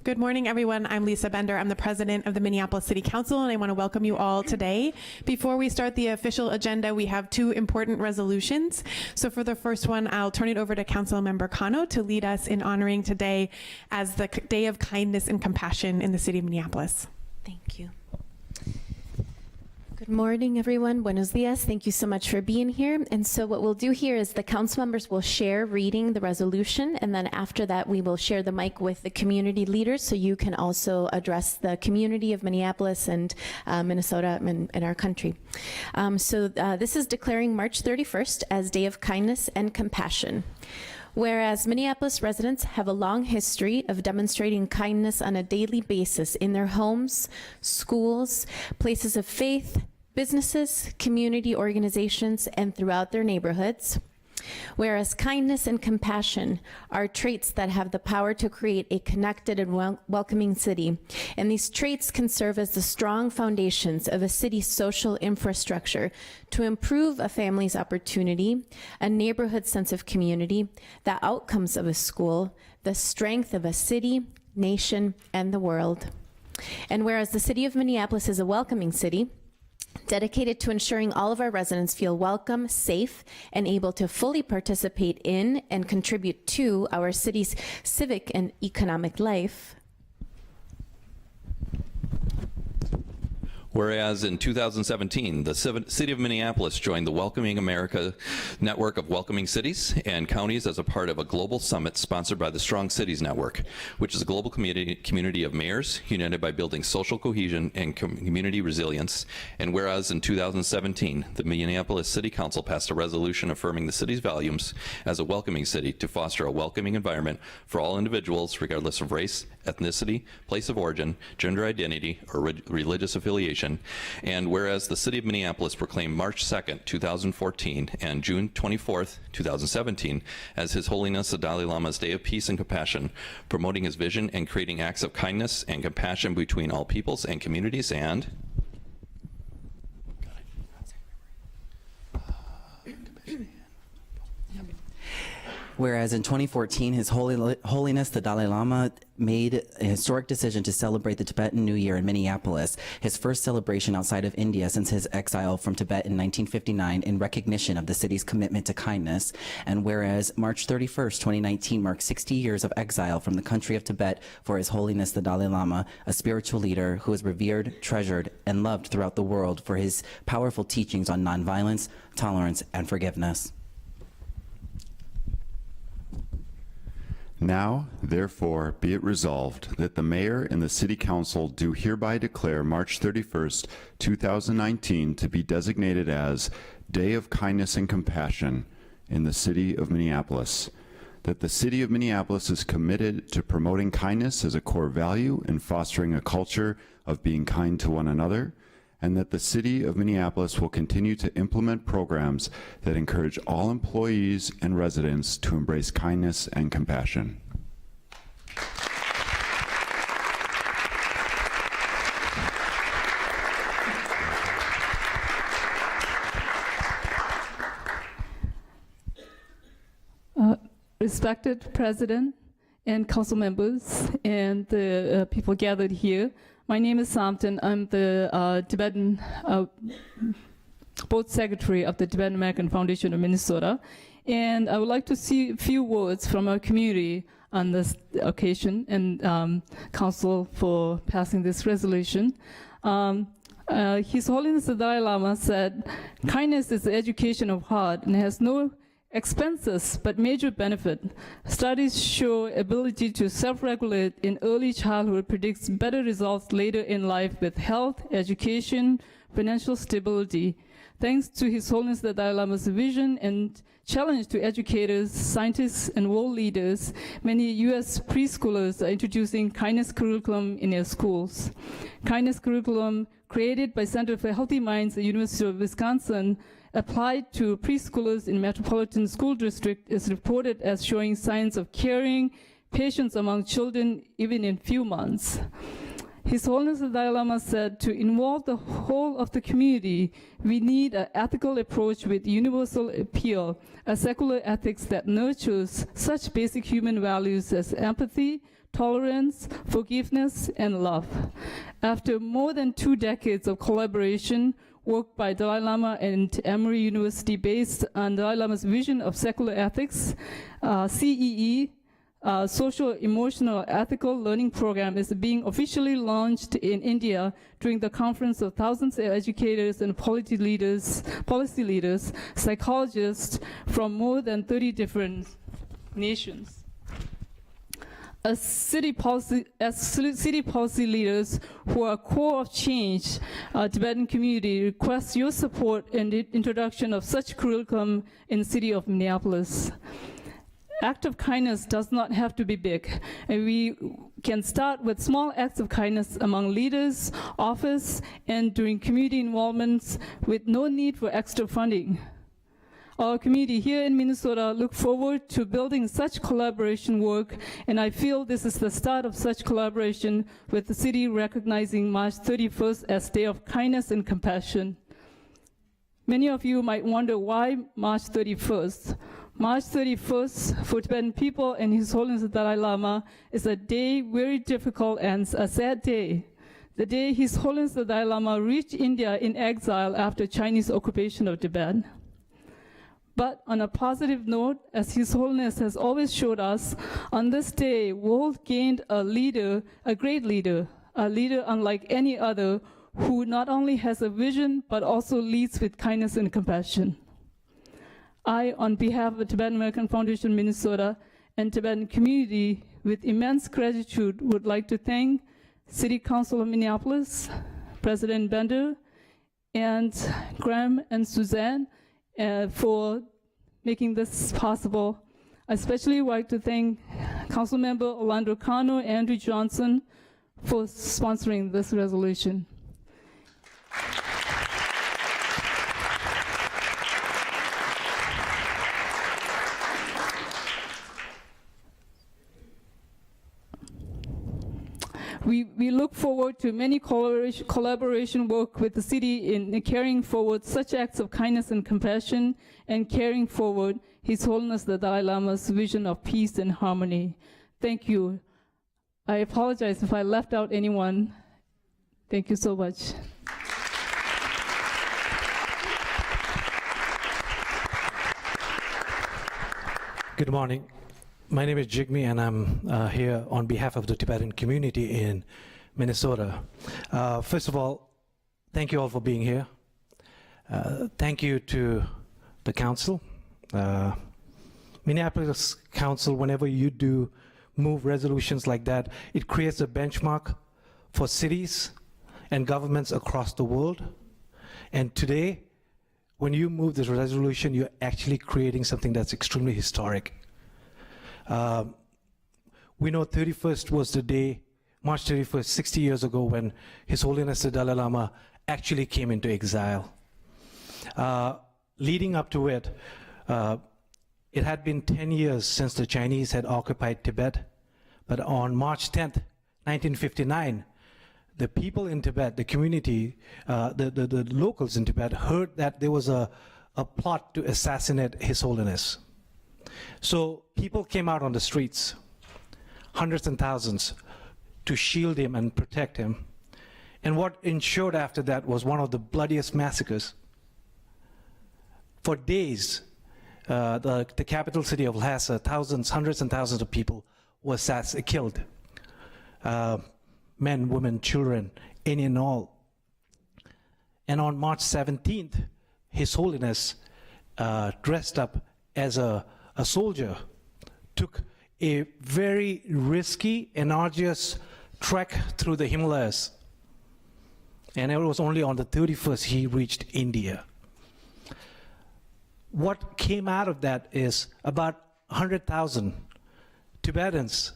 Good morning, everyone. I'm Lisa Bender. I'm the president of the Minneapolis City Council, and I want to welcome you all today. Before we start the official agenda, we have two important resolutions. So for the first one, I'll turn it over to Councilmember Cano to lead us in honoring today as the Day of Kindness and Compassion in the city of Minneapolis. Thank you. Good morning, everyone. Buenos dias. Thank you so much for being here. And so what we'll do here is the council members will share reading the resolution, and then after that we will share the mic with the community leaders so you can also address the community of Minneapolis and Minnesota and our country. This is declaring March 31st as Day of Kindness and Compassion. Whereas Minneapolis residents have a long history of demonstrating kindness on a daily basis in their homes, schools, places of faith, businesses, community organizations, and throughout their neighborhoods. Whereas kindness and compassion are traits that have the power to create a connected and welcoming city. And these traits can serve as the strong foundations of a city's social infrastructure to improve a family's opportunity, a neighborhood sense of community, the outcomes of a school, the strength of a city, nation, and the world. And whereas the city of Minneapolis is a welcoming city, dedicated to ensuring all of our residents feel welcome, safe, and able to fully participate in and contribute to our city's civic and economic life. Whereas in 2017, the city of Minneapolis joined the Welcoming America network of welcoming cities and counties as a part of a global summit sponsored by the Strong Cities Network, which is a global community of mayors united by building social cohesion and community resilience. And whereas in 2017, the Minneapolis City Council passed a resolution affirming the city's values as a welcoming city to foster a welcoming environment for all individuals, regardless of race, ethnicity, place of origin, gender identity, or religious affiliation. And whereas the city of Minneapolis proclaimed March 2nd, 2014 and June 24th, 2017 as His Holiness the Dalai Lama's Day of Peace and Compassion, promoting his vision and creating acts of kindness and compassion between all peoples and communities. And whereas in 2014, His Holiness the Dalai Lama made a historic decision to celebrate the Tibetan New Year in Minneapolis, his first celebration outside of India since his exile from Tibet in 1959, in recognition of the city's commitment to kindness. And whereas March 31st, 2019 marks 60 years of exile from the country of Tibet for His Holiness the Dalai Lama, a spiritual leader who is revered, treasured, and loved throughout the world for his powerful teachings on nonviolence, tolerance, and forgiveness. Now, therefore, be it resolved that the Mayor and the City Council do hereby declare March 31st, 2019 to be designated as Day of Kindness and Compassion in the City of Minneapolis, that the City of Minneapolis is committed to promoting kindness as a core value and fostering a culture of being kind to one another, and that the City of Minneapolis will continue to implement programs that encourage all employees and residents to embrace kindness and compassion. Respected President and council members and the people gathered here, my name is Samton. I'm the Tibetan board secretary of the Tibetan American Foundation of Minnesota. And I would like to see a few words from our community on this occasion, and council for passing this resolution. His Holiness the Dalai Lama said, kindness is the education of heart and has no expenses but major benefit. Studies show ability to self-regulate in early childhood predicts better results later in life with health, education, financial stability. Thanks to His Holiness the Dalai Lama's vision and challenge to educators, scientists, and world leaders, many U.S. preschoolers are introducing kindness curriculum in their schools. Kindness curriculum created by Center for Healthy Minds at the University of Wisconsin applied to preschoolers in Metropolitan School District is reported as showing signs of caring, patience among children even in few months. His Holiness the Dalai Lama said, to involve the whole of the community, we need an ethical approach with universal appeal, a secular ethics that nurtures such basic human values as empathy, tolerance, forgiveness, and love. After more than 2 decades of collaboration, work by Dalai Lama and Emory University based on Dalai Lama's vision of secular ethics, CEE, Social Emotional Ethical Learning Program is being officially launched in India during the conference of thousands of educators and policy leaders, psychologists from more than 30 different nations. As city policy leaders who are core of change, Tibetan community requests your support in the introduction of such curriculum in the city of Minneapolis. Act of kindness does not have to be big, and we can start with small acts of kindness among leaders, office, and during community involvements with no need for extra funding. Our community here in Minnesota look forward to building such collaboration work, and I feel this is the start of such collaboration with the city recognizing March 31st as Day of Kindness and Compassion. Many of you might wonder why March 31st. March 31st for Tibetan people and His Holiness the Dalai Lama is a day very difficult and a sad day. The day His Holiness the Dalai Lama reached India in exile after Chinese occupation of Tibet. But on a positive note, as His Holiness has always showed us, on this day, world gained a leader, a great leader, a leader unlike any other, who not only has a vision, but also leads with kindness and compassion. I, on behalf of the Tibetan American Foundation Minnesota and Tibetan community, with immense gratitude, would like to thank City Council of Minneapolis, President Bender, and Graham and Suzanne for making this possible. I especially would like to thank Councilmember Alondra Cano and Andrew Johnson for sponsoring this resolution. We look forward to many collaboration work with the city in carrying forward such acts of kindness and compassion and carrying forward His Holiness the Dalai Lama's vision of peace and harmony. Thank you. I apologize if I left out anyone. Thank you so much. Good morning. My name is Jigme, and I'm here on behalf of the Tibetan community in Minnesota. First of all, thank you all for being here. Thank you to the council. Minneapolis Council, whenever you do move resolutions like that, it creates a benchmark for cities and governments across the world. And today, when you move this resolution, you're actually creating something that's extremely historic. We know 31st was the day, March 31st, 60 years ago, when His Holiness the Dalai Lama actually came into exile. Leading up to it, it had been 10 years since the Chinese had occupied Tibet, but on March 10th, 1959, the people in Tibet, the community, the locals in Tibet heard that there was a plot to assassinate His Holiness. So people came out on the streets, hundreds and thousands, to shield him and protect him. And what ensued after that was one of the bloodiest massacres. For days, the capital city of Lhasa, hundreds and thousands of people were killed. Men, women, children, any and all. And on March 17th, His Holiness, dressed up as a soldier, took a very risky and arduous trek through the Himalayas. And it was only on the 31st he reached India. What came out of that is about 100,000 Tibetans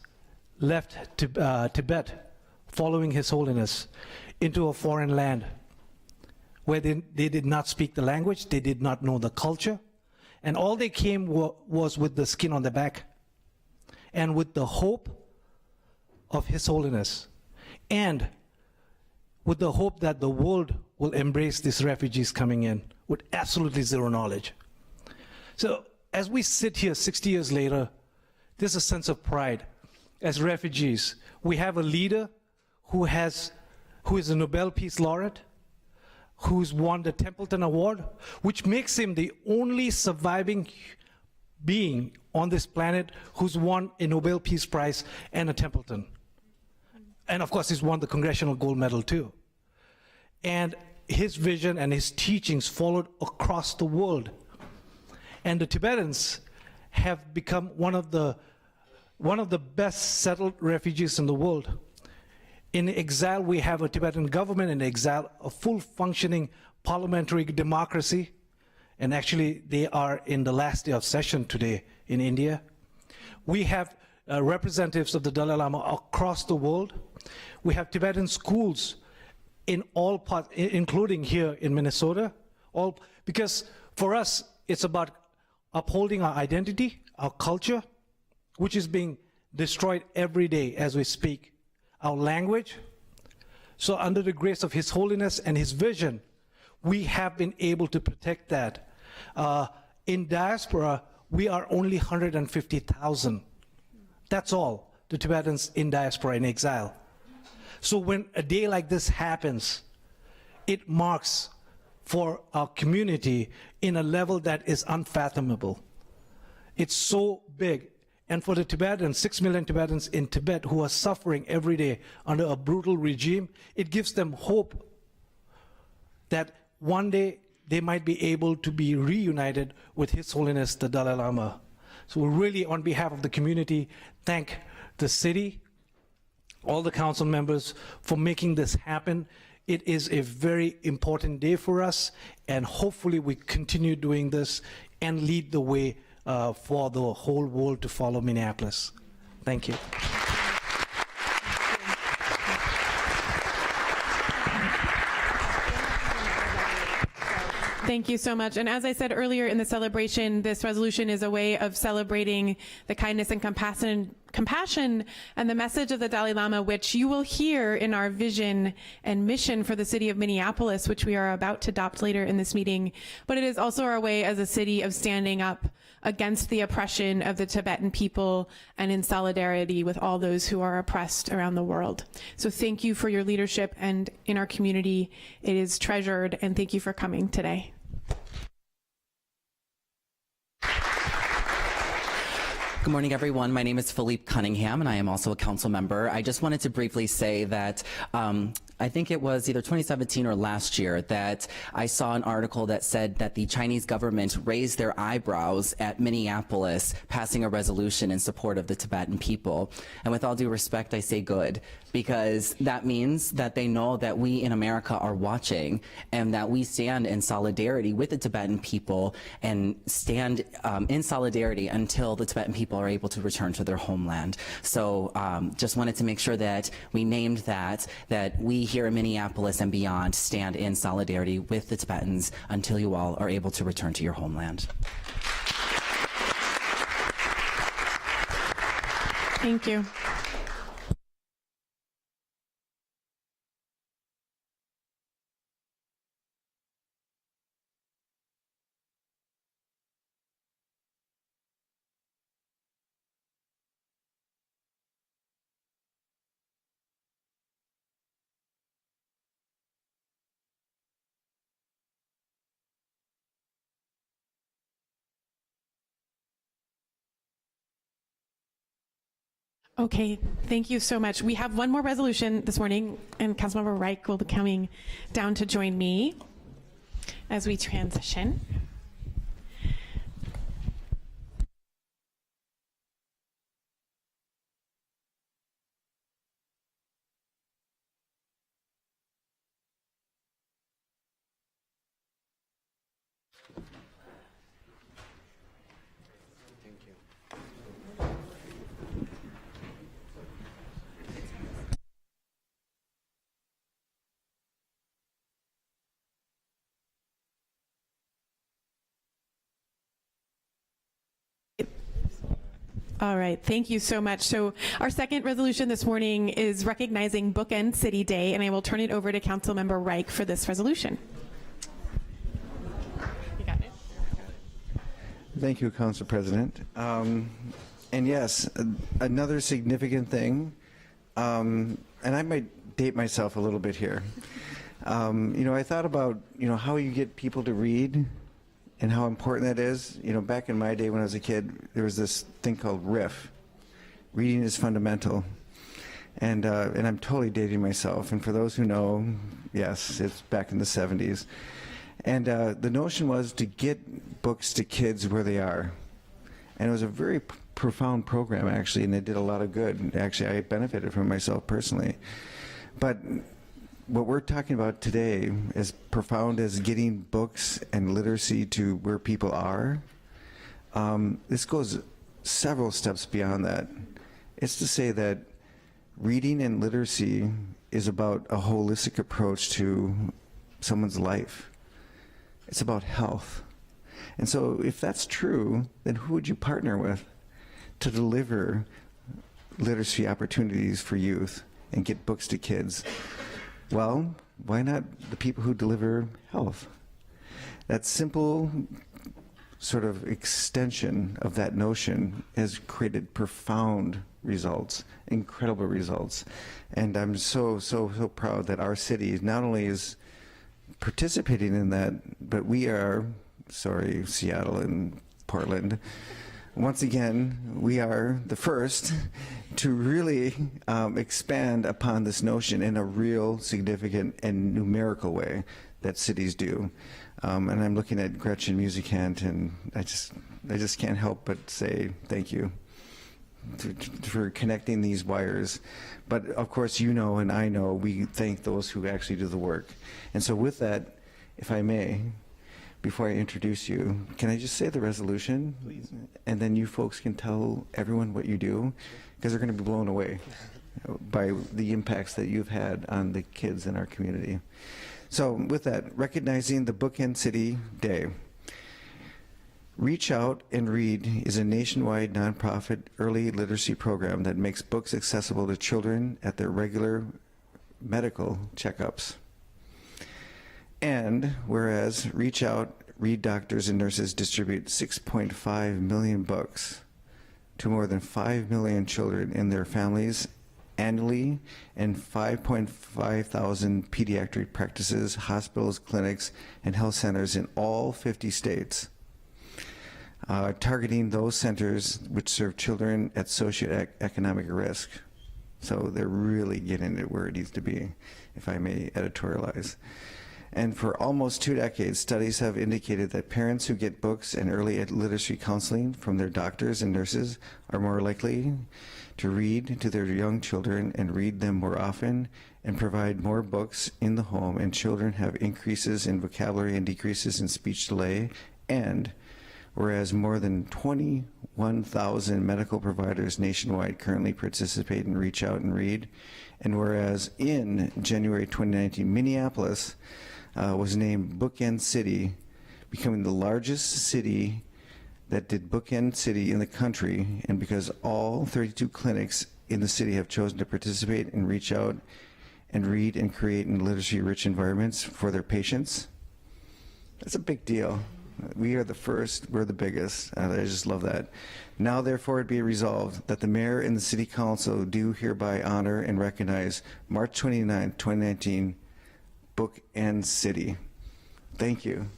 left Tibet following His Holiness into a foreign land where they did not speak the language, they did not know the culture, and all they came was with the skin on their back and with the hope of His Holiness and with the hope that the world will embrace these refugees coming in with absolutely zero knowledge. So as we sit here 60 years later, there's a sense of pride. As refugees, we have a leader who is a Nobel Peace Laureate, who's won the Templeton Award, which makes him the only surviving being on this planet who's won a Nobel Peace Prize and a Templeton. And of course, he's won the Congressional Gold Medal too. And his vision and his teachings followed across the world. And the Tibetans have become one of the best settled refugees in the world. In exile, we have a Tibetan government in exile, a full functioning parliamentary democracy. And actually, they are in the last day of session today in India. We have representatives of the Dalai Lama across the world. We have Tibetan schools in all parts, including here in Minnesota. Because for us, it's about upholding our identity, our culture, which is being destroyed every day as we speak. Our language. So under the grace of His Holiness and His vision, we have been able to protect that. In diaspora, we are only 150,000. That's all, the Tibetans in diaspora, in exile. So when a day like this happens, it marks for our community in a level that is unfathomable. It's so big. And for the Tibetans, 6 million Tibetans in Tibet who are suffering every day under a brutal regime, it gives them hope that one day they might be able to be reunited with His Holiness the Dalai Lama. So we really, on behalf of the community, thank the city, all the council members for making this happen. It is a very important day for us, and hopefully we continue doing this and lead the way for the whole world to follow Minneapolis. Thank you. Thank you so much. And as I said earlier in the celebration, this resolution is a way of celebrating the kindness and compassion and the message of the Dalai Lama, which you will hear in our vision and mission for the city of Minneapolis, which we are about to adopt later in this meeting. But it is also our way as a city of standing up against the oppression of the Tibetan people and in solidarity with all those who are oppressed around the world. So thank you for your leadership, and in our community, it is treasured, and thank you for coming today. Good morning, everyone. My name is Phillipe Cunningham, and I am also a council member. I just wanted to briefly say that I think it was either 2017 or last year that I saw an article that said that the Chinese government raised their eyebrows at Minneapolis passing a resolution in support of the Tibetan people. And with all due respect, I say good, because that means that they know that we in America are watching and that we stand in solidarity with the Tibetan people and stand in solidarity until the Tibetan people are able to return to their homeland. So just wanted to make sure that we named that we here in Minneapolis and beyond stand in solidarity with the Tibetans until you all are able to return to your homeland. Thank you. Okay, thank you so much. We have one more resolution this morning, and Councilmember Reich will be coming down to join me as we transition. All right, thank you so much. So our second resolution this morning is recognizing Bookend City Day, and I will turn it over to Councilmember Reich for this resolution. You got it. Thank you, Council President. And yes, another significant thing, and I might date myself a little bit here. I thought about, how you get people to read and how important that is. Back in my day when I was a kid, there was this thing called RIF. Reading is fundamental. And I'm totally dating myself. And for those who know, yes, it's back in the 70s. And the notion was to get books to kids where they are. And it was a very profound program, actually, and it did a lot of good. Actually, I benefited from it myself personally. But what we're talking about today, as profound as getting books and literacy to where people are, this goes several steps beyond that. It's to say that reading and literacy is about a holistic approach to someone's life. It's about health. And so if that's true, then who would you partner with to deliver literacy opportunities for youth and get books to kids? Well, why not the people who deliver health? That simple sort of extension of that notion has created profound results, incredible results. And I'm so proud that our city not only is participating in that, but we are, sorry, Seattle and Portland, once again, we are the first to really expand upon this notion in a real, significant, and numerical way that cities do. And I'm looking at Gretchen Musicant, and I just can't help but say thank you for connecting these wires. But of course, and I know, we thank those who actually do the work. And so with that, if I may, before I introduce you, can I just say the resolution? Please. And then you folks can tell everyone what you do, because they're going to be blown away by the impacts that you've had on the kids in our community. So with that, recognizing the Bookend City Day. Reach Out and Read is a nationwide nonprofit early literacy program that makes books accessible to children at their regular medical checkups. And whereas Reach Out, Read doctors and nurses distribute 6.5 million books to more than 5 million children and their families annually, and 5.5 thousand pediatric practices, hospitals, clinics, and health centers in all 50 states, targeting those centers which serve children at socioeconomic risk. So they're really getting it where it needs to be, if I may editorialize. And for almost 2 decades, studies have indicated that parents who get books and early literacy counseling from their doctors and nurses are more likely to read to their young children and read them more often and provide more books in the home, and children have increases in vocabulary and decreases in speech delay. And whereas more than 21,000 medical providers nationwide currently participate in Reach Out and Read, and whereas in January 2019, Minneapolis was named Bookend City, becoming the largest city that did Bookend City in the country, and because all 32 clinics in the city have chosen to participate and Reach Out and Read and create in literacy-rich environments for their patients. That's a big deal. We are the first, we're the biggest. I just love that. Now, therefore, it be resolved that the mayor and the city council do hereby honor and recognize March 29, 2019, Bookend City. Thank you.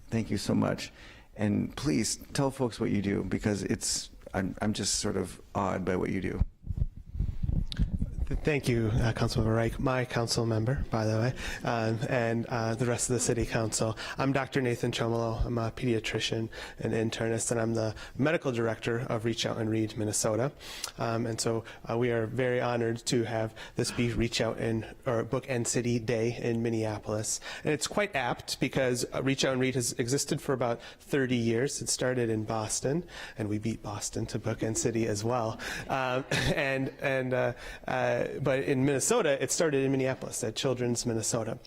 Thank you so much. And please tell folks what you do, because I'm just sort of awed by what you do. Thank you, Councilmember Reich, my council member, by the way, and the rest of the city council. I'm Dr. Nathan Chomelo. I'm a pediatrician and internist, and I'm the medical director of Reach Out and Read Minnesota. And so we are very honored to have this be Reach Out or Bookend City Day in Minneapolis. And it's quite apt because Reach Out and Read has existed for about 30 years. It started in Boston, and we beat Boston to Bookend City as well. But in Minnesota, it started in Minneapolis at Children's Minnesota.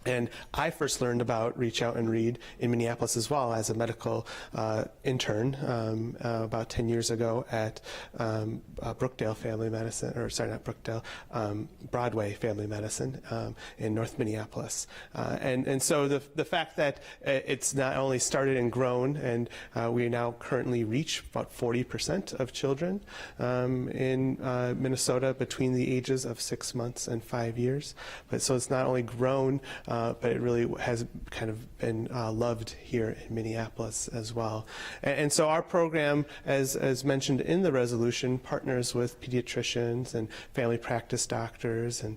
And I first learned about Reach Out and Read in Minneapolis as well as a medical intern about 10 years ago at Brookdale Family Medicine, or sorry, not Brookdale, Broadway Family Medicine in North Minneapolis. And so the fact that it's not only started and grown, and we now currently reach about 40% of children in Minnesota between the ages of 6 months and 5 years. But so it's not only grown, but it really has kind of been loved here in Minneapolis as well. And so our program, as mentioned in the resolution, partners with pediatricians and family practice doctors and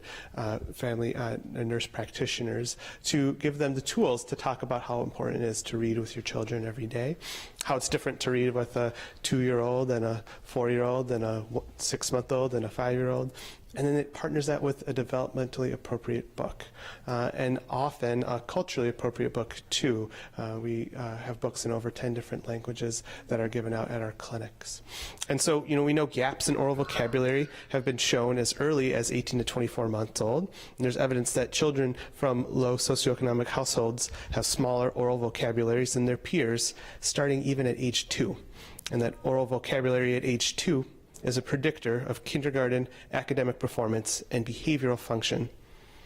family nurse practitioners to give them the tools to talk about how important it is to read with your children every day, how it's different to read with a 2-year-old and a 4-year-old and a 6-month-old and a 5-year-old. And then it partners that with a developmentally appropriate book, and often a culturally appropriate book too. We have books in over 10 different languages that are given out at our clinics. And so, we know gaps in oral vocabulary have been shown as early as 18 to 24 months old. And there's evidence that children from low socioeconomic households have smaller oral vocabularies than their peers, starting even at age 2. And that oral vocabulary at age 2 is a predictor of kindergarten academic performance and behavioral function.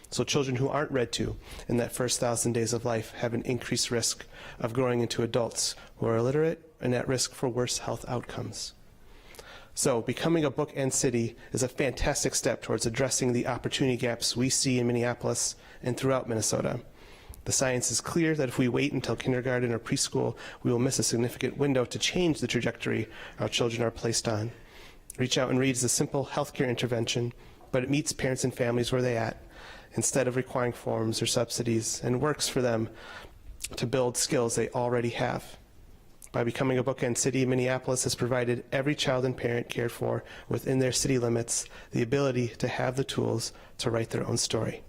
So children who aren't read to in that first 1,000 days of life have an increased risk of growing into adults who are illiterate and at risk for worse health outcomes. So becoming a bookend city is a fantastic step towards addressing the opportunity gaps we see in Minneapolis and throughout Minnesota. The science is clear that if we wait until kindergarten or preschool, we will miss a significant window to change the trajectory our children are placed on. Reach Out and Read is a simple healthcare intervention, but it meets parents and families where they're at instead of requiring forms or subsidies, and works for them to build skills they already have. By becoming a bookend city, Minneapolis has provided every child and parent cared for within their city limits the ability to have the tools to write their own story.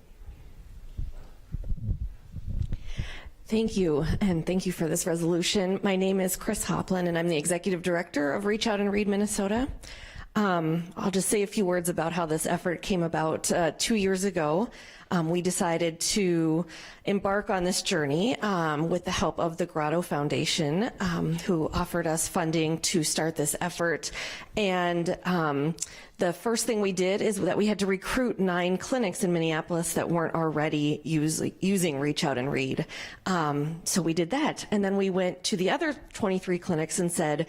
Thank you, and thank you for this resolution. My name is Chris Hopland, and I'm the Executive Director of Reach Out and Read Minnesota. I'll just say a few words about how this effort came about 2 years ago. We decided to embark on this journey with the help of the Grotto Foundation, who offered us funding to start this effort. And the first thing we did is that we had to recruit 9 clinics in Minneapolis that weren't already using Reach Out and Read. So we did that. And then we went to the other 23 clinics and said,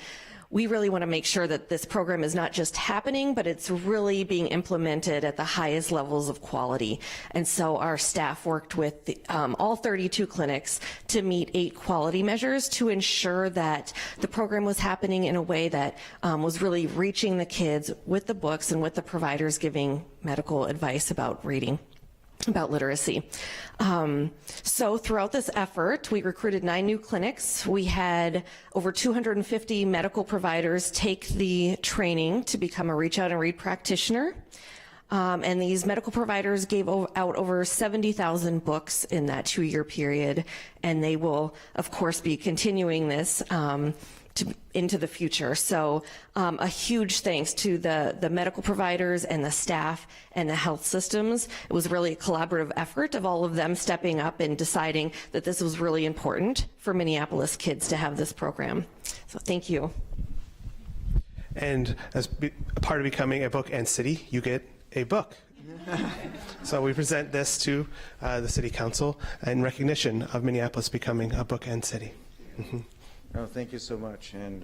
we really want to make sure that this program is not just happening, but it's really being implemented at the highest levels of quality. And so our staff worked with all 32 clinics to meet 8 quality measures to ensure that the program was happening in a way that was really reaching the kids with the books and with the providers giving medical advice about reading, about literacy. So throughout this effort, we recruited 9 new clinics. We had over 250 medical providers take the training to become a Reach Out and Read practitioner. And these medical providers gave out over 70,000 books in that 2-year period. And they will, of course, be continuing this into the future. So a huge thanks to the medical providers and the staff and the health systems. It was really a collaborative effort of all of them stepping up and deciding that this was really important for Minneapolis kids to have this program. So thank you. And as a part of becoming a bookend city, you get a book. So we present this to the City Council in recognition of Minneapolis becoming a bookend city. Mm-hmm. Oh, thank you so much. And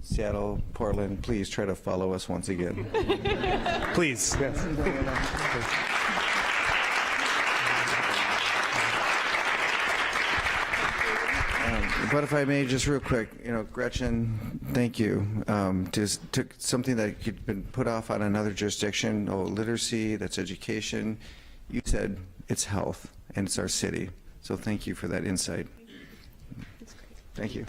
Seattle, Portland, please try to follow us once again. Please. Yes. But if I may, just real quick, Gretchen, thank you. Just took something that could been put off on another jurisdiction, literacy, that's education. You said it's health, and it's our city. So thank you for that insight. Thank you.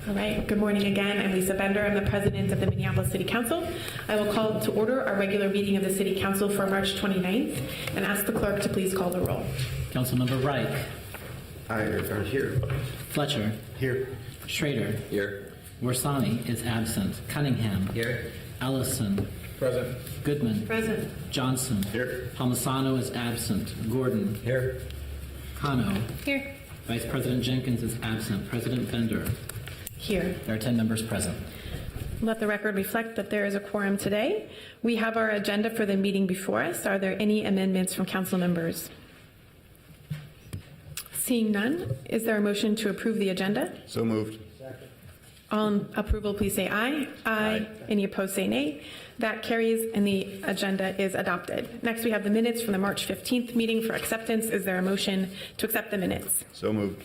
All right, good morning again. I'm Lisa Bender. I'm the president of the Minneapolis City Council. I will call to order our regular meeting of the City Council for March 29th and ask the clerk to please call the roll. Councilmember Reich. Here. Fletcher. Here. Schrader. Here. Worsani is absent. Cunningham. Here. Ellison. Present. Goodman. Present. Johnson. Here. Palmisano is absent. Gordon. Here. Cano. Here. Vice President Jenkins is absent. President Bender. Here. There are 10 members present. Let the record reflect that there is a quorum today. We have our agenda for the meeting before us. Are there any amendments from council members? Seeing none, is there a motion to approve the agenda? So moved. All in approval, please say aye. Aye. Any opposed, say nay. That carries, and the agenda is adopted. Next, we have the minutes from the March 15th meeting for acceptance. Is there a motion to accept the minutes? So moved.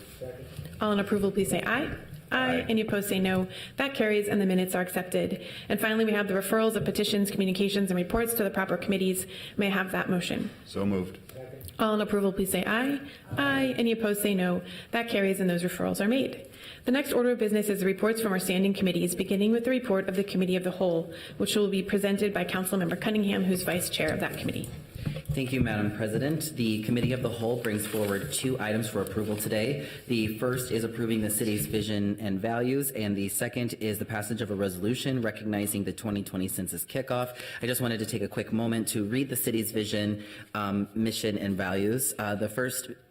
All in approval, please say aye. Aye. Any opposed, say no. That carries, and the minutes are accepted. And finally, we have the referrals of petitions, communications, and reports to the proper committees. May I have that motion? So moved. All in approval, please say aye. Aye. Any opposed, say no. That carries, and those referrals are made. The next order of business is the reports from our standing committees, beginning with the report of the Committee of the Whole, which will be presented by Councilmember Cunningham, who's vice chair of that committee. Thank you, Madam President. The Committee of the Whole brings forward 2 items for approval today. The first is approving the city's vision and values, and the second is the passage of a resolution recognizing the 2020 census kickoff. I just wanted to take a quick moment to read the city's vision, mission, and values.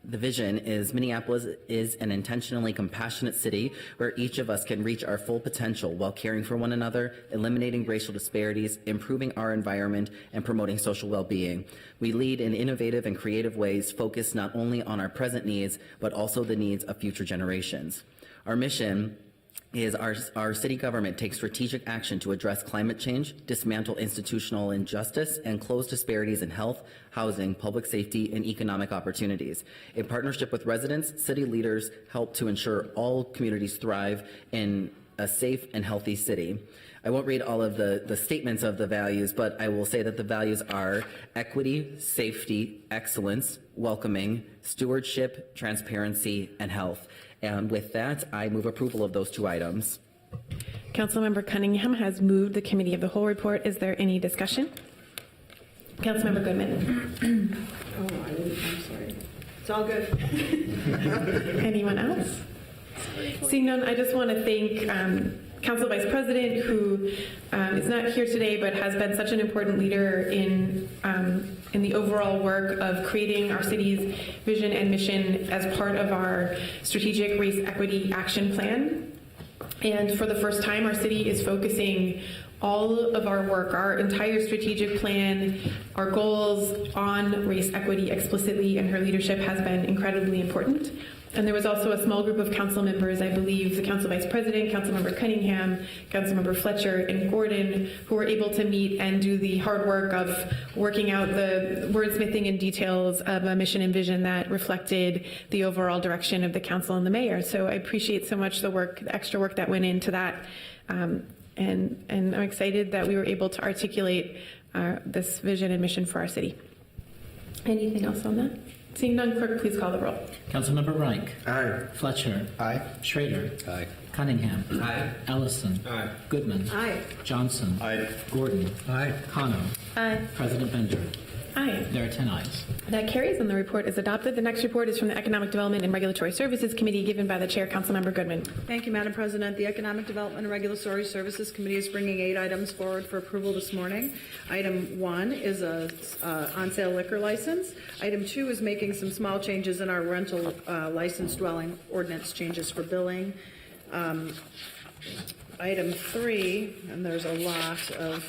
The vision is Minneapolis is an intentionally compassionate city where each of us can reach our full potential while caring for one another, eliminating racial disparities, improving our environment, and promoting social well-being. We lead in innovative and creative ways focused not only on our present needs, but also the needs of future generations. Our mission is our city government takes strategic action to address climate change, dismantle institutional injustice, and close disparities in health, housing, public safety, and economic opportunities. In partnership with residents, city leaders help to ensure all communities thrive in a safe and healthy city. I won't read all of the statements of the values, but I will say that the values are equity, safety, excellence, welcoming, stewardship, transparency, and health. And with that, I move approval of those 2 items. Councilmember Cunningham has moved the Committee of the Whole report. Is there any discussion? Councilmember Goodman. I'm sorry. It's all good. Anyone else? Seeing none, I just want to thank Council Vice President, who is not here today, but has been such an important leader in the overall work of creating our city's vision and mission as part of our strategic race equity action plan. And for the first time, our city is focusing all of our work, our entire strategic plan, our goals on race equity explicitly, and her leadership has been incredibly important. And there was also a small group of council members, I believe the Council Vice President, Councilmember Cunningham, Councilmember Fletcher, and Gordon, who were able to meet and do the hard work of working out the wordsmithing and details of a mission and vision that reflected the overall direction of the council and the mayor. So I appreciate so much the work, the extra work that went into that. And I'm excited that we were able to articulate this vision and mission for our city. Anything else on that? Seeing none, clerk, please call the roll. Councilmember Reich. Aye. Fletcher. Aye. Schrader. Aye. Cunningham. Aye. Ellison. Aye. Goodman. Aye. Johnson. Aye. Gordon. Aye. Cano. Aye. President Bender. Aye. There are 10 ayes. That carries, and the report is adopted. The next report is from the Economic Development and Regulatory Services Committee, given by the Chair, Councilmember Goodman. Thank you, Madam President. The Economic Development and Regulatory Services Committee is bringing 8 items forward for approval this morning. Item 1 is a on-sale liquor license. Item 2 is making some small changes in our rental license dwelling ordinance changes for billing. Item 3, and there's a lot of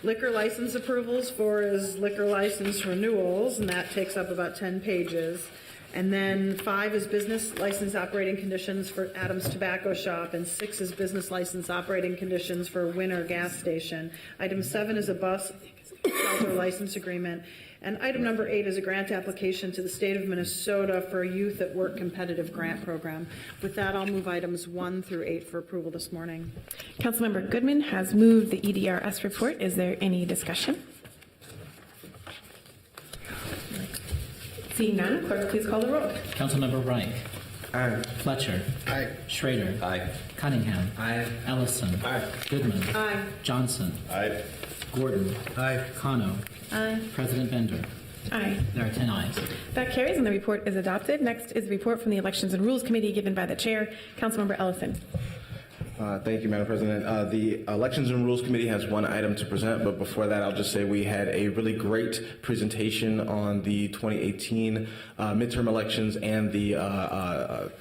liquor license approvals. 4 is liquor license renewals, and that takes up about 10 pages. And then 5 is business license operating conditions for Adams Tobacco Shop, and 6 is business license operating conditions for Winter Gas Station. Item 7 is a bus shelter license agreement. And item number 8 is a grant application to the state of Minnesota for a Youth at Work competitive grant program. With that, I'll move items 1 through 8 for approval this morning. Councilmember Goodman has moved the EDRS report. Is there any discussion? Seeing none, clerk, please call the roll. Councilmember Reich. Aye. Fletcher. Aye. Schrader. Aye. Cunningham. Aye. Ellison. Aye. Goodman. Aye. Johnson. Aye. Gordon. Aye. Cano. Aye. President Bender. Aye. There are 10 ayes. That carries and the report is adopted. Next is a report from the Elections and Rules Committee given by the chair, Councilmember Ellison. Thank you, Madam President. The Elections and Rules Committee has one item to present, but before that, I'll just say we had a really great presentation on the 2018 midterm elections and the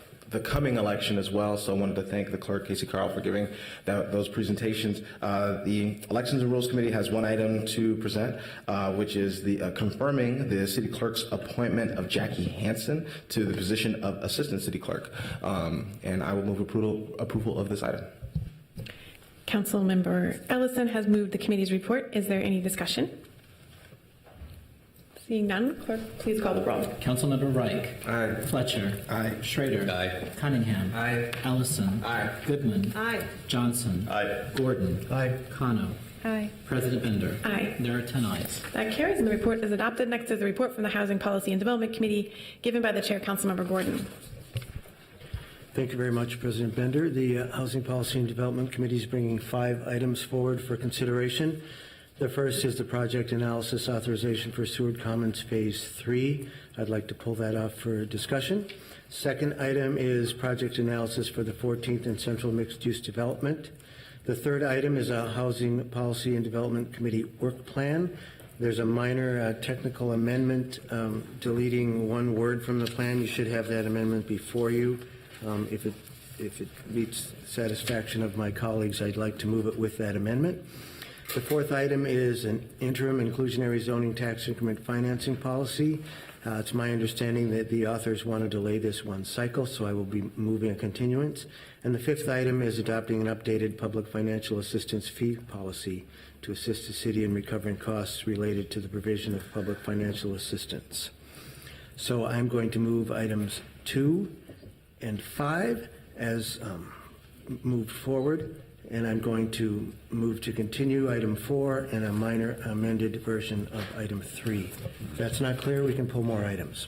coming election as well. So I wanted to thank the clerk, Casey Carl, for giving those presentations. The Elections and Rules Committee has one item to present, which is the confirming the city clerk's appointment of Jackie Hansen to the position of Assistant City Clerk. And I will move approval of this item. Councilmember Ellison has moved the committee's report. Is there any discussion? Seeing none, clerk, please call the roll. Councilmember Reich. Aye. Fletcher. Aye. Schrader. Aye. Cunningham. Aye. Ellison. Aye. Goodman. Aye. Johnson. Aye. Gordon. Aye. Cano. Aye. President Bender. Aye. There are 10 ayes. That carries and the report is adopted. Next is a report from the Housing Policy and Development Committee given by the chair, Councilmember Gordon. Thank you very much, President Bender. The Housing Policy and Development Committee is bringing 5 items forward for consideration. The first is the project analysis authorization for Seward Commons Phase 3. I'd like to pull that off for discussion. Second item is project analysis for the 14th and Central Mixed Use Development. The third item is a Housing Policy and Development Committee work plan. There's a minor technical amendment deleting one word from the plan. You should have that amendment before you. If it meets satisfaction of my colleagues, I'd like to move it with that amendment. The fourth item is an interim inclusionary zoning tax increment financing policy. It's my understanding that the authors want to delay this one cycle, so I will be moving a continuance. And the fifth item is adopting an updated public financial assistance fee policy to assist the city in recovering costs related to the provision of public financial assistance. So I'm going to move items 2 and 5 as moved forward. And I'm going to move to continue item 4 and a minor amended version of item 3. If that's not clear, we can pull more items.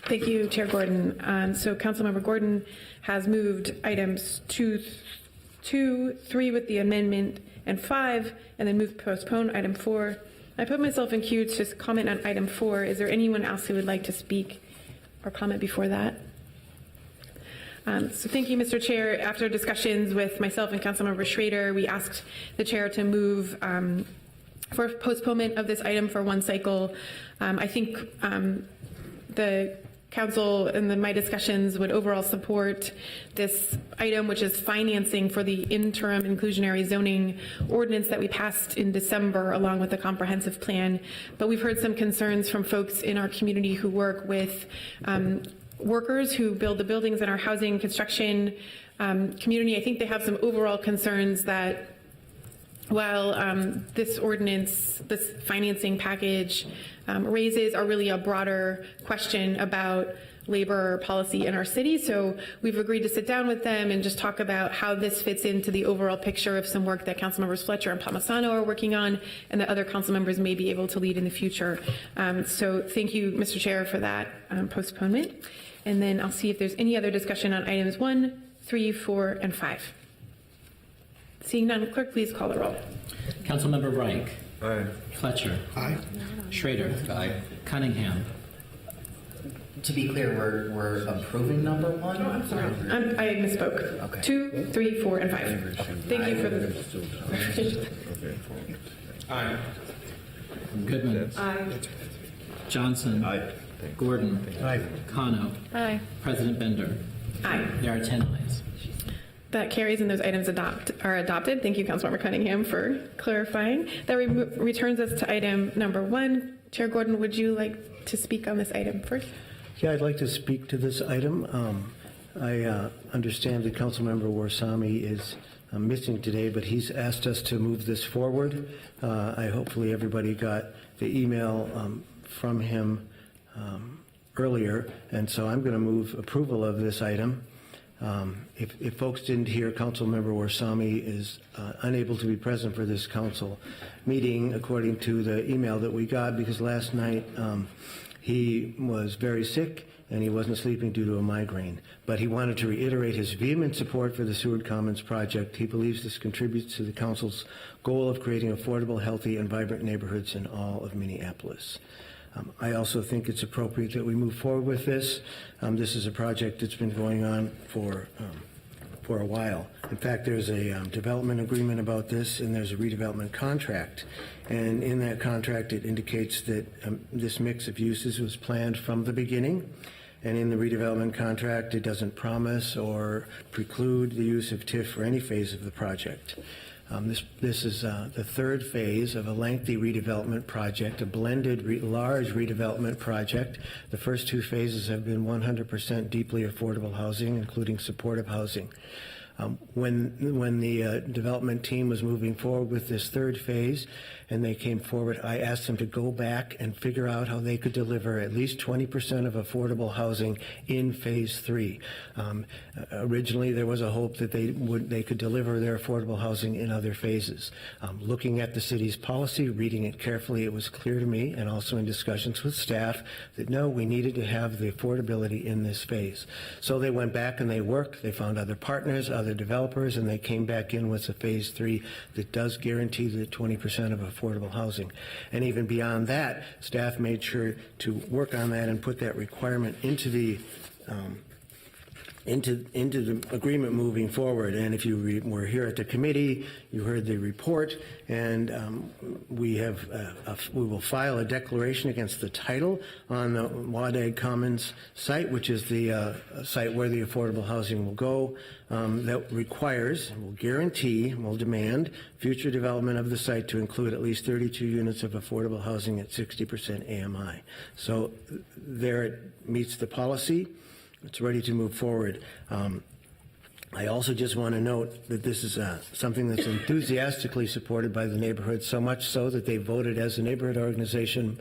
Thank you, Chair Gordon. So Councilmember Gordon has moved items 2, 3 with the amendment, and 5, and then moved postpone item 4. I put myself in queue to comment on item 4. Is there anyone else who would like to speak or comment before that? So thank you, Mr. Chair. After discussions with myself and Councilmember Schrader, we asked the chair to move for postponement of this item for one cycle. I think the council and my discussions would overall support this item, which is financing for the interim inclusionary zoning ordinance that we passed in December along with the comprehensive plan. But we've heard some concerns from folks in our community who work with workers who build the buildings in our housing construction community. I think they have some overall concerns that while this ordinance, this financing package raises are really a broader question about labor policy in our city. So we've agreed to sit down with them and just talk about how this fits into the overall picture of some work that council members Fletcher and Palmisano are working on and that other council members may be able to lead in the future. So thank you, Mr. Chair, for that postponement. And then I'll see if there's any other discussion on items 1, 3, 4, and 5. Seeing none, clerk, please call the roll. Councilmember Reich. Aye. Fletcher. Aye. Schrader. Aye. Cunningham. To be clear, we're approving number 1? No, I'm sorry. I misspoke. Okay. 2, 3, 4, and 5. Thank you for the. Aye. Goodman. Aye. Johnson. Aye. Gordon. Aye. Cano. Aye. President Bender. Aye. There are 10 ayes. That carries and those items are adopted. Thank you, Councilmember Cunningham, for clarifying. That returns us to item number 1. Chair Gordon, would you like to speak on this item first? Yeah, I'd like to speak to this item. I understand that Councilmember Warsame is missing today, but he's asked us to move this forward. Hopefully everybody got the email from him earlier, and so I'm going to move approval of this item. If folks didn't hear, Councilmember Warsame is unable to be present for this council meeting according to the email that we got because last night he was very sick and he wasn't sleeping due to a migraine. But he wanted to reiterate his vehement support for the Seward Commons project. He believes this contributes to the council's goal of creating affordable, healthy, and vibrant neighborhoods in all of Minneapolis. I also think it's appropriate that we move forward with this. This is a project that's been going on for a while. In fact, there's a development agreement about this, and there's a redevelopment contract. And in that contract, it indicates that this mix of uses was planned from the beginning. And in the redevelopment contract, it doesn't promise or preclude the use of TIF for any phase of the project. This is the third phase of a lengthy redevelopment project, a blended large redevelopment project. The first two phases have been 100% deeply affordable housing, including supportive housing. When the development team was moving forward with this third phase and they came forward, I asked them to go back and figure out how they could deliver at least 20% of affordable housing in phase 3. Originally, there was a hope that they could deliver their affordable housing in other phases. Looking at the city's policy, reading it carefully, it was clear to me, and also in discussions with staff, that no, we needed to have the affordability in this phase. So they went back and they worked. They found other partners, other developers, and they came back in with a phase 3 that does guarantee the 20% of affordable housing. And even beyond that, staff made sure to work on that and put that requirement into the agreement moving forward. And if you were here at the committee, you heard the report, and we will file a declaration against the title on the Wadag Commons site, which is the site where the affordable housing will go. That requires, will guarantee, will demand future development of the site to include at least 32 units of affordable housing at 60% AMI. So there it meets the policy. It's ready to move forward. I also just want to note that this is something that's enthusiastically supported by the neighborhood, so much so that they voted as a neighborhood organization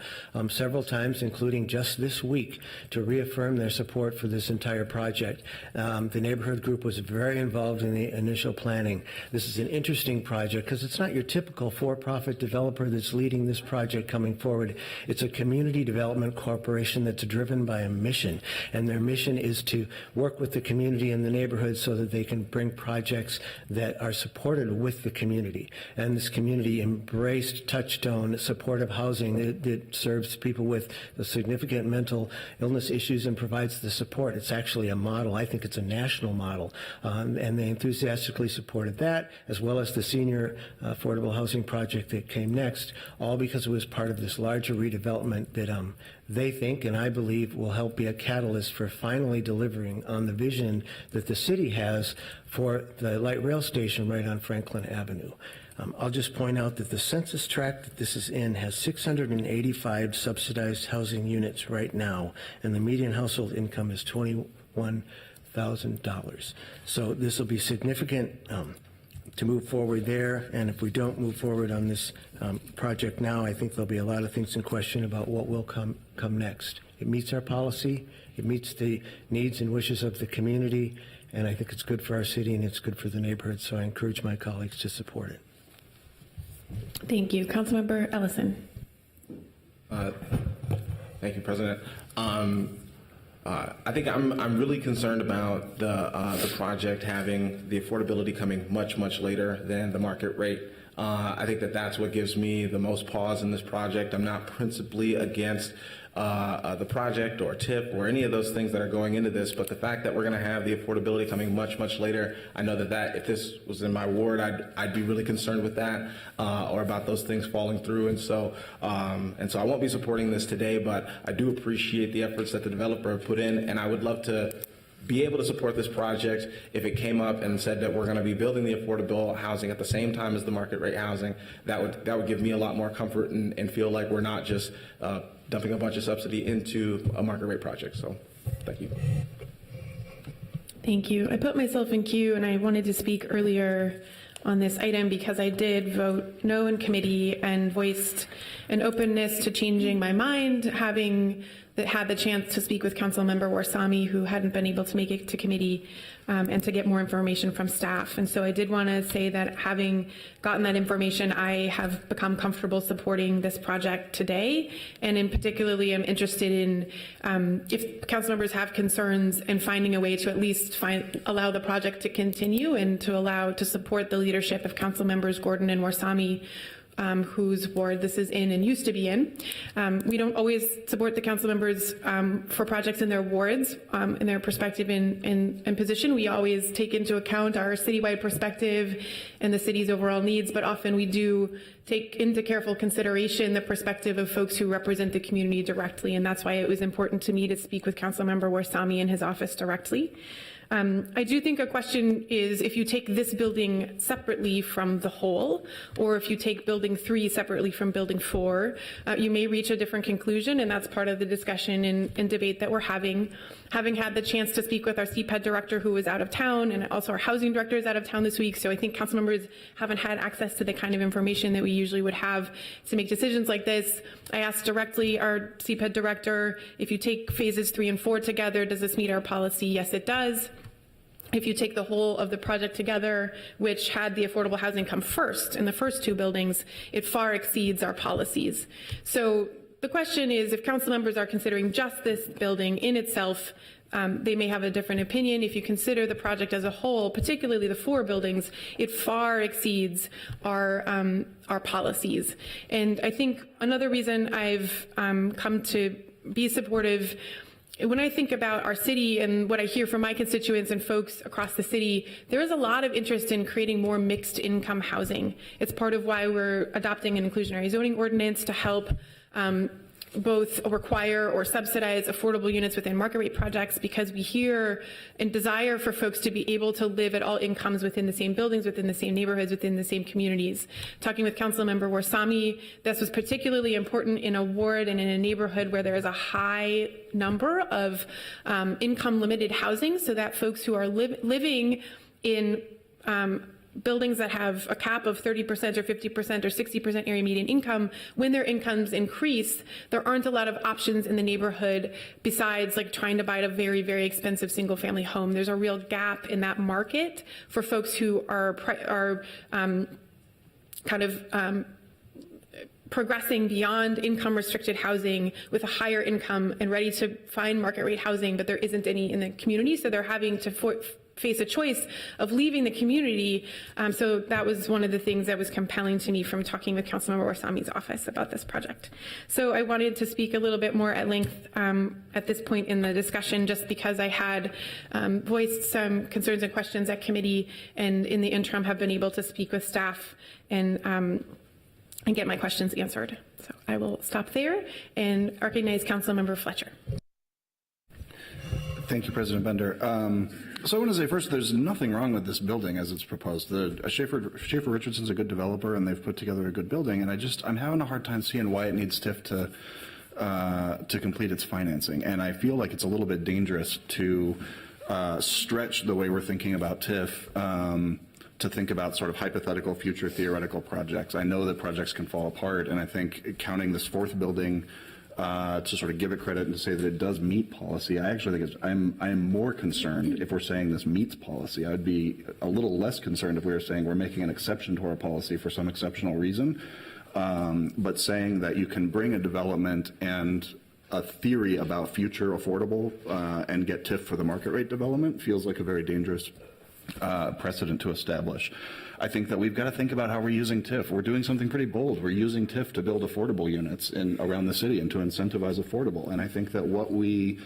several times, including just this week, to reaffirm their support for this entire project. The neighborhood group was very involved in the initial planning. This is an interesting project because it's not your typical for-profit developer that's leading this project coming forward. It's a community development corporation that's driven by a mission, and their mission is to work with the community and the neighborhood so that they can bring projects that are supported with the community. And this community embraced touchstone supportive housing that serves people with significant mental illness issues and provides the support. It's actually a model. I think it's a national model. And they enthusiastically supported that, as well as the senior affordable housing project that came next, all because it was part of this larger redevelopment that they think, and I believe, will help be a catalyst for finally delivering on the vision that the city has for the light rail station right on Franklin Avenue. I'll just point out that the census tract that this is in has 685 subsidized housing units right now, and the median household income is $21,000. So this will be significant to move forward there, and if we don't move forward on this project now, I think there'll be a lot of things in question about what will come next. It meets our policy, it meets the needs and wishes of the community, and I think it's good for our city and it's good for the neighborhood, so I encourage my colleagues to support it. Thank you. Councilmember Ellison. Thank you, President. I think I'm really concerned about the project having the affordability coming much later than the market rate. I think that's what gives me the most pause in this project. I'm not principally against the project or TIP or any of those things that are going into this, but the fact that we're going to have the affordability coming much later, I know that if this was in my ward, I'd be really concerned with that or about those things falling through, and so I won't be supporting this today, but I do appreciate the efforts that the developer put in, and I would love to be able to support this project if it came up and said that we're going to be building the affordable housing at the same time as the market rate housing. That would give me a lot more comfort and feel like we're not just dumping a bunch of subsidy into a market rate project. So thank you. Thank you. I put myself in queue and I wanted to speak earlier on this item because I did vote no in committee and voiced an openness to changing my mind, having that had the chance to speak with Councilmember Warsami, who hadn't been able to make it to committee, and to get more information from staff. And so I did want to say that having gotten that information, I have become comfortable supporting this project today. And in particularly, I'm interested in if council members have concerns and finding a way to at least allow the project to continue and to support the leadership of council members Gordon and Warsami, whose ward this is in and used to be in. We don't always support the council members for projects in their wards, in their perspective and position. We always take into account our citywide perspective and the city's overall needs, but often we do take into careful consideration the perspective of folks who represent the community directly, and that's why it was important to me to speak with Councilmember Warsami in his office directly. I do think a question is if you take this building separately from the whole, or if you take building 3 separately from building 4, you may reach a different conclusion, and that's part of the discussion and debate that we're having. Having had the chance to speak with our CPED director who was out of town, and also our housing director is out of town this week, so I think council members haven't had access to the kind of information that we usually would have to make decisions like this. I asked directly our CPED director, if you take phases 3 and 4 together, does this meet our policy? Yes, it does. If you take the whole of the project together, which had the affordable housing come first in the first 2 buildings, it far exceeds our policies. So the question is, if council members are considering just this building in itself, they may have a different opinion. If you consider the project as a whole, particularly the 4 buildings, it far exceeds our policies. And I think another reason I've come to be supportive, when I think about our city and what I hear from my constituents and folks across the city, there is a lot of interest in creating more mixed income housing. It's part of why we're adopting an inclusionary zoning ordinance to help both require or subsidize affordable units within market rate projects, because we hear and desire for folks to be able to live at all incomes within the same buildings, within the same neighborhoods, within the same communities. Talking with Councilmember Warsami, this was particularly important in a ward and in a neighborhood where there is a high number of income limited housing, so that folks who are living in buildings that have a cap of 30% or 50% or 60% area median income, when their incomes increase, there aren't a lot of options in the neighborhood besides like trying to buy a very, very expensive single family home. There's a real gap in that market for folks who are progressing beyond income restricted housing with a higher income and ready to find market rate housing, but there isn't any in the community, so they're having to face a choice of leaving the community. So that was one of the things that was compelling to me from talking with Councilmember Warsami's office about this project. So I wanted to speak a little bit more at length at this point in the discussion, just because I had voiced some concerns and questions at committee, and in the interim have been able to speak with staff and get my questions answered. So I will stop there and recognize Councilmember Fletcher. Thank you, President Bender. So I want to say first, there's nothing wrong with this building as it's proposed. Schaefer Richardson's a good developer, and they've put together a good building. And I'm having a hard time seeing why it needs TIF to complete its financing. And I feel like it's a little bit dangerous to stretch the way we're thinking about TIF to think about sort of hypothetical future theoretical projects. I know that projects can fall apart, and I think counting this 4th building to sort of give it credit and to say that it does meet policy, I actually think I'm more concerned if we're saying this meets policy. I would be a little less concerned if we were saying we're making an exception to our policy for some exceptional reason, but saying that you can bring a development and a theory about future affordable and get TIF for the market rate development feels like a very dangerous precedent to establish. I think that we've got to think about how we're using TIF. We're doing something pretty bold. We're using TIF to build affordable units around the city and to incentivize affordable. And I think that what we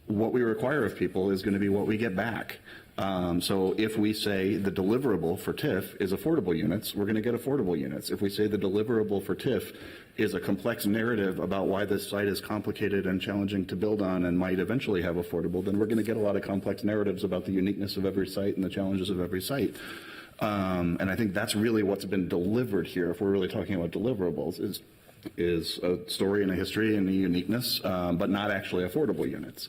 require of people is going to be what we get back. So if we say the deliverable for TIF is affordable units, we're going to get affordable units. If we say the deliverable for TIF is a complex narrative about why this site is complicated and challenging to build on and might eventually have affordable, then we're going to get a lot of complex narratives about the uniqueness of every site and the challenges of every site. And I think that's really what's been delivered here, if we're really talking about deliverables, is a story and a history and a uniqueness, but not actually affordable units.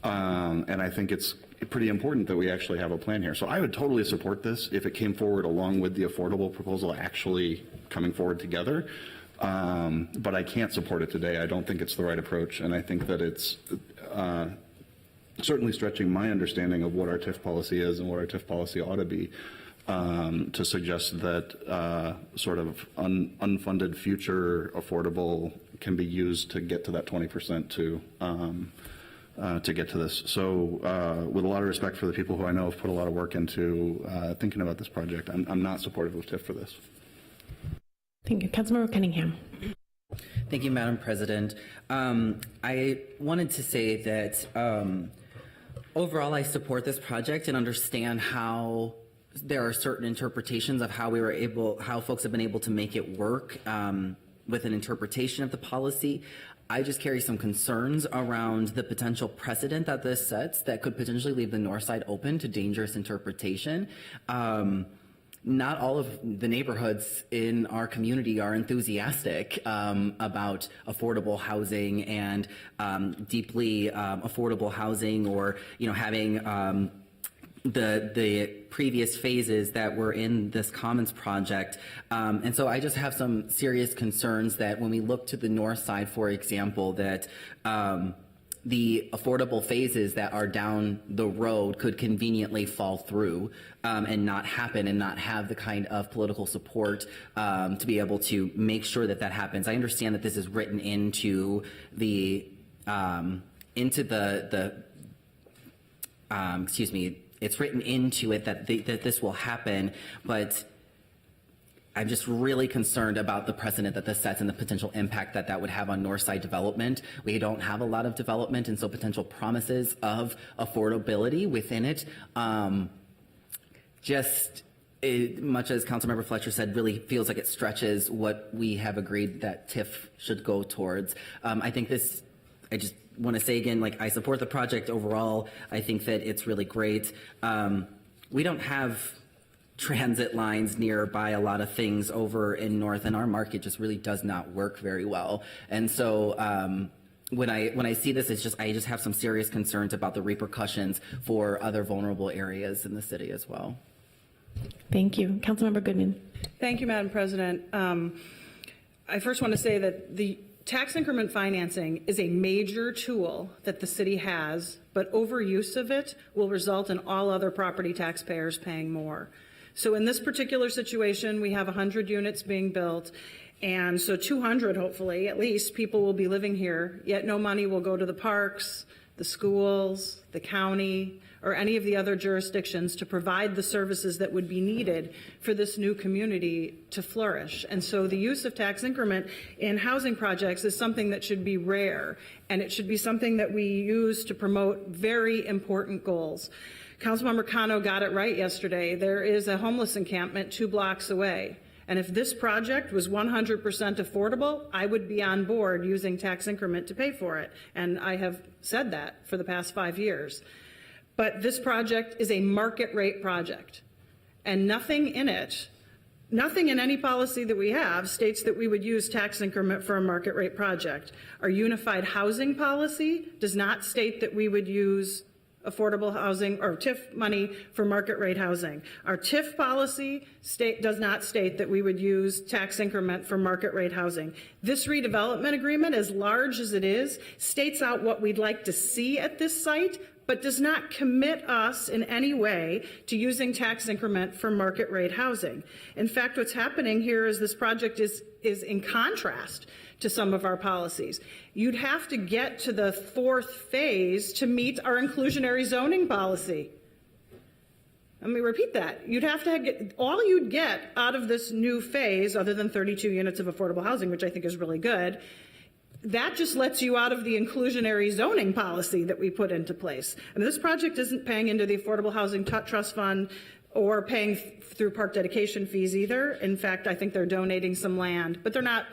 And I think it's pretty important that we actually have a plan here. So I would totally support this if it came forward along with the affordable proposal actually coming forward together. But I can't support it today. I don't think it's the right approach, and I think that it's certainly stretching my understanding of what our TIF policy is and what our TIF policy ought to be, to suggest that sort of unfunded future affordable can be used to get to that 20% to get to this. So with a lot of respect for the people who I know have put a lot of work into thinking about this project, I'm not supportive of TIF for this. Thank you. Councilmember Cunningham. Thank you, Madam President. I wanted to say that overall I support this project and understand how there are certain interpretations of how folks have been able to make it work with an interpretation of the policy. I just carry some concerns around the potential precedent that this sets that could potentially leave the north side open to dangerous interpretation. Not all of the neighborhoods in our community are enthusiastic about affordable housing and deeply affordable housing, or having the previous phases that were in this Commons project. And so I just have some serious concerns that when we look to the north side, for example, that the affordable phases that are down the road could conveniently fall through and not happen, and not have the kind of political support to be able to make sure that that happens. I understand that this is written into it's written into it that this will happen, but I'm just really concerned about the precedent that this sets and the potential impact that that would have on Northside development. We don't have a lot of development, and so potential promises of affordability within it, much as Councilmember Fletcher said, really feels like it stretches what we have agreed that TIF should go towards. I just want to say again, I support the project overall. I think that it's really great. We don't have transit lines nearby a lot of things over in north, and our market just really does not work very well. And so when I see this, I just have some serious concerns about the repercussions for other vulnerable areas in the city as well. Thank you. Councilmember Goodman. Thank you, Madam President. I first want to say that the tax increment financing is a major tool that the city has, but overuse of it will result in all other property taxpayers paying more. So in this particular situation, we have 100 units being built, and so 200, hopefully, at least, people will be living here, yet no money will go to the parks, the schools, the county, or any of the other jurisdictions to provide the services that would be needed for this new community to flourish. And so the use of tax increment in housing projects is something that should be rare, and it should be something that we use to promote very important goals. Councilmember Cano got it right yesterday. There is a homeless encampment 2 blocks away. And if this project was 100% affordable, I would be on board using tax increment to pay for it. And I have said that for the past 5 years. But this project is a market rate project. And nothing in any policy that we have states that we would use tax increment for a market rate project. Our unified housing policy does not state that we would use affordable housing or TIF money for market rate housing. Our TIF policy does not state that we would use tax increment for market rate housing. This redevelopment agreement, as large as it is, states out what we'd like to see at this site, but does not commit us in any way to using tax increment for market rate housing. In fact, what's happening here is this project is in contrast to some of our policies. You'd have to get to the 4th phase to meet our inclusionary zoning policy. Let me repeat that. You'd have to get, all you'd get out of this new phase, other than 32 units of affordable housing, which I think is really good, that just lets you out of the inclusionary zoning policy that we put into place. And this project isn't paying into the Affordable Housing Trust Fund or paying through park dedication fees either. In fact, I think they're donating some land, but they're not.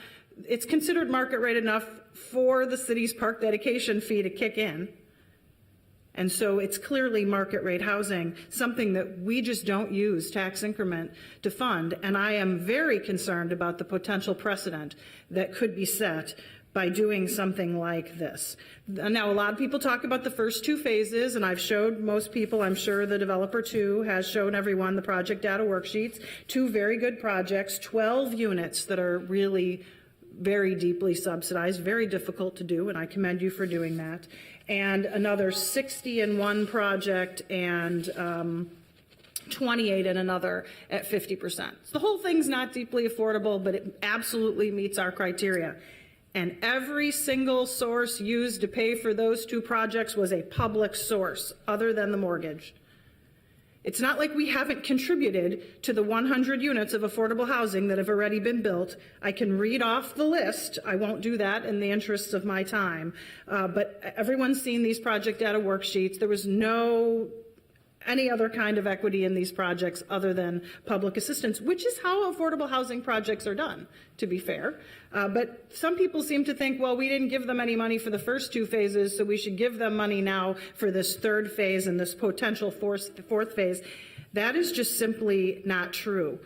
It's considered market rate enough for the city's park dedication fee to kick in. And so it's clearly market rate housing, something that we just don't use tax increment to fund. And I am very concerned about the potential precedent that could be set by doing something like this. Now, a lot of people talk about the first 2 phases, and I've showed most people, I'm sure the developer too, has shown everyone the project data worksheets. 2 very good projects, 12 units that are really very deeply subsidized, very difficult to do, and I commend you for doing that. And another 60 in one project and 28 in another at 50%. So the whole thing's not deeply affordable, but it absolutely meets our criteria. And every single source used to pay for those two projects was a public source other than the mortgage. It's not like we haven't contributed to the 100 units of affordable housing that have already been built. I can read off the list. I won't do that in the interests of my time. But everyone's seen these project data worksheets. There was no any other kind of equity in these projects other than public assistance, which is how affordable housing projects are done, to be fair. But some people seem to think, well, we didn't give them any money for the first two phases, so we should give them money now for this third phase and this potential fourth phase. That is just simply not true.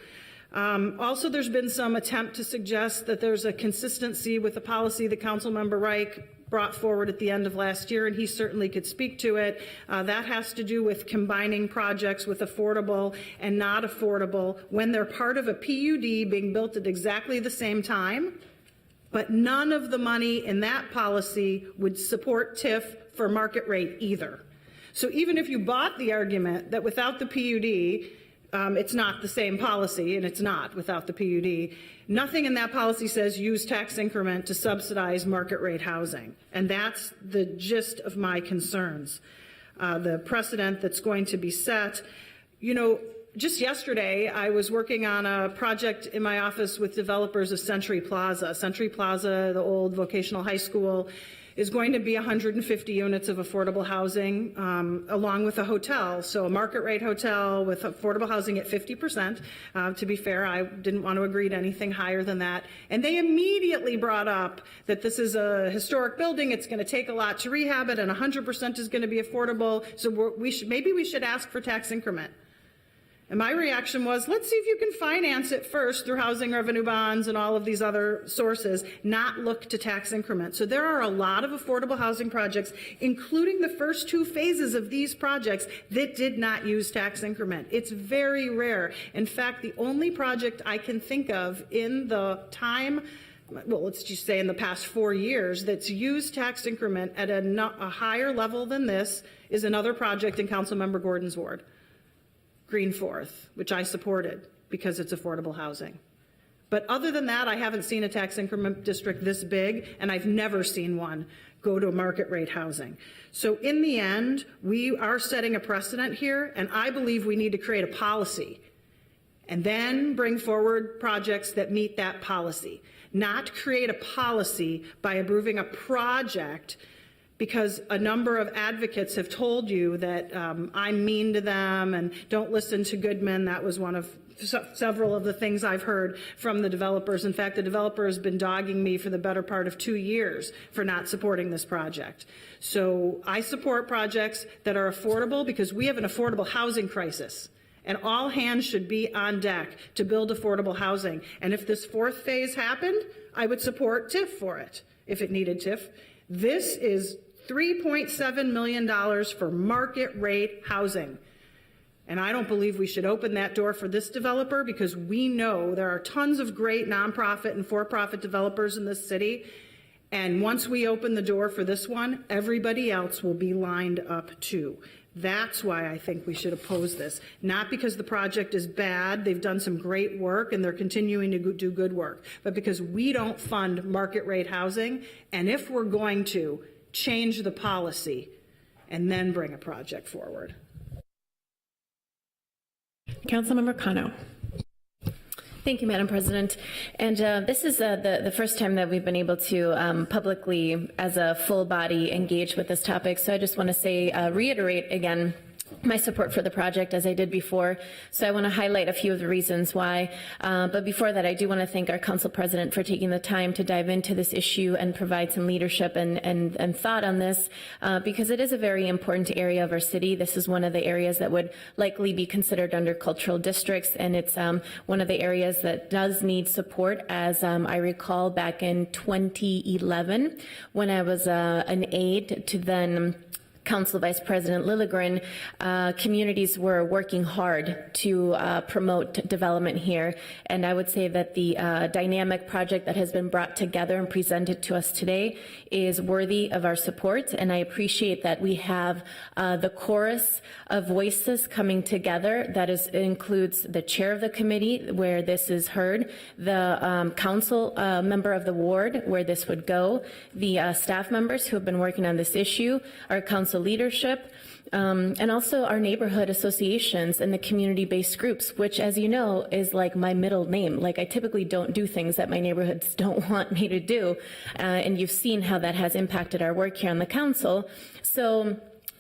Also, there's been some attempt to suggest that there's a consistency with the policy that Councilmember Reich brought forward at the end of last year, and he certainly could speak to it. That has to do with combining projects with affordable and not affordable when they're part of a PUD being built at exactly the same time, but none of the money in that policy would support TIF for market rate either. So even if you bought the argument that without the PUD, it's not the same policy, and it's not without the PUD. Nothing in that policy says use tax increment to subsidize market rate housing. And that's the gist of my concerns. The precedent that's going to be set. You know, just yesterday, I was working on a project in my office with developers of Century Plaza. Century Plaza, the old vocational high school, is going to be 150 units of affordable housing along with a hotel. So a market rate hotel with affordable housing at 50%. To be fair, I didn't want to agree to anything higher than that. And they immediately brought up that this is a historic building. It's going to take a lot to rehab it, and 100% is going to be affordable. So maybe we should ask for tax increment. And my reaction was, let's see if you can finance it first through housing revenue bonds and all of these other sources, not look to tax increment. So there are a lot of affordable housing projects, including the first two phases of these projects, that did not use tax increment. It's very rare. In fact, the only project I can think of in the time, well, let's just say in the past 4 years, that's used tax increment at a higher level than this is another project in Councilmember Gordon's ward. Greenforth, which I supported because it's affordable housing. But other than that, I haven't seen a tax increment district this big, and I've never seen one go to market rate housing. So in the end, we are setting a precedent here, and I believe we need to create a policy and then bring forward projects that meet that policy, not create a policy by approving a project because a number of advocates have told you that I'm mean to them and don't listen to Goodman. That was one of several of the things I've heard from the developers. In fact, the developer has been dogging me for the better part of 2 years for not supporting this project. So I support projects that are affordable because we have an affordable housing crisis. And all hands should be on deck to build affordable housing. And if this fourth phase happened, I would support TIF for it if it needed TIF. This is $3.7 million for market rate housing. And I don't believe we should open that door for this developer because we know there are tons of great nonprofit and for-profit developers in this city. And once we open the door for this one, everybody else will be lined up too. That's why I think we should oppose this. Not because the project is bad, they've done some great work and they're continuing to do good work, but because we don't fund market rate housing. And if we're going to, change the policy and then bring a project forward. Councilmember Cano. Thank you, Madam President. And this is the first time that we've been able to publicly, as a full body, engage with this topic. So I just want to say, reiterate again, my support for the project as I did before. So I want to highlight a few of the reasons why. But before that, I do want to thank our council president for taking the time to dive into this issue and provide some leadership and thought on this because it is a very important area of our city. This is one of the areas that would likely be considered under cultural districts, and it's one of the areas that does need support. As I recall back in 2011 when I was an aide to then Council Vice President Lilligren, communities were working hard to promote development here. And I would say that the dynamic project that has been brought together and presented to us today is worthy of our support. And I appreciate that we have the chorus of voices coming together. That includes the chair of the committee, where this is heard, the council member of the ward, where this would go, the staff members who have been working on this issue, our council leadership, and also our neighborhood associations and the community-based groups, which, as you know, is like my middle name. Like, I typically don't do things that my neighborhoods don't want me to do, and you've seen how that has impacted our work here on the council. So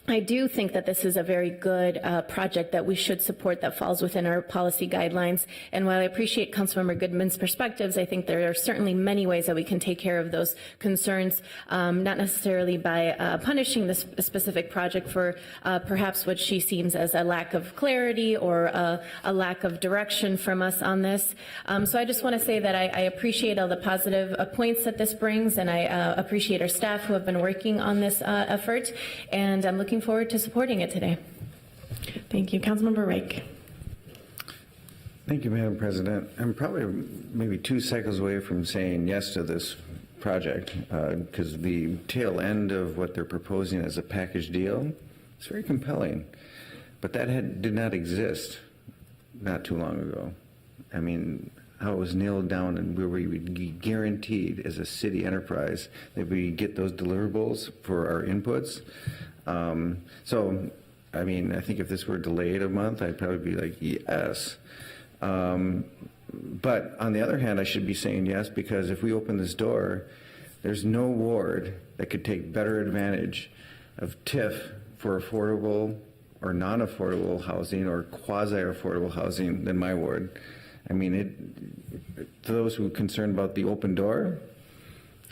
I do think that this is a very good project that we should support, that falls within our policy guidelines. And while I appreciate Councilmember Goodman's perspectives, I think there are certainly many ways that we can take care of those concerns, not necessarily by punishing this specific project for perhaps what she seems as a lack of clarity or a lack of direction from us on this. So I just want to say that I appreciate all the positive points that this brings, and I appreciate our staff who have been working on this effort, and I'm looking forward to supporting it today. Thank you. Councilmember Reich. Thank you, Madam President. I'm probably maybe 2 cycles away from saying yes to this project, because the tail end of what they're proposing as a package deal is very compelling. But that did not exist not too long ago. I mean, how it was nailed down and where we would be guaranteed as a city enterprise that we get those deliverables for our inputs. So, I mean, I think if this were delayed a month, I'd probably be like, yes. But on the other hand, I should be saying yes, because if we open this door, there's no ward that could take better advantage of TIF for affordable or non-affordable housing or quasi-affordable housing than my ward. I mean, to those who are concerned about the open door,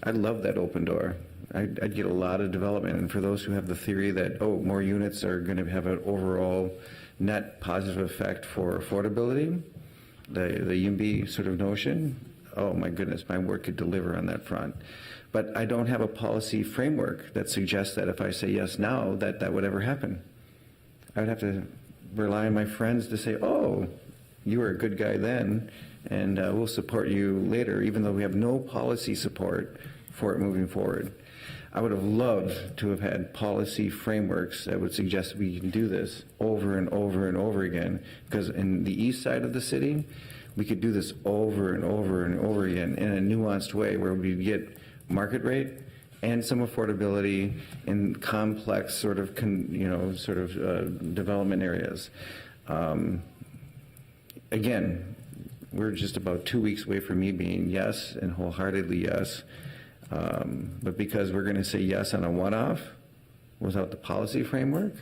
I love that open door. I'd get a lot of development. And for those who have the theory that, oh, more units are going to have an overall net positive effect for affordability, the YIMBY sort of notion, oh my goodness, my work could deliver on that front. But I don't have a policy framework that suggests that if I say yes now, that would ever happen. I would have to rely on my friends to say, oh, you were a good guy then, and we'll support you later, even though we have no policy support for it moving forward. I would have loved to have had policy frameworks that would suggest we can do this over and over and over again, because in the east side of the city, we could do this over and over and over again in a nuanced way where we get market rate and some affordability in complex sort of, development areas. Again, we're just about 2 weeks away from me being yes and wholeheartedly yes. But because we're going to say yes on a one-off without the policy framework?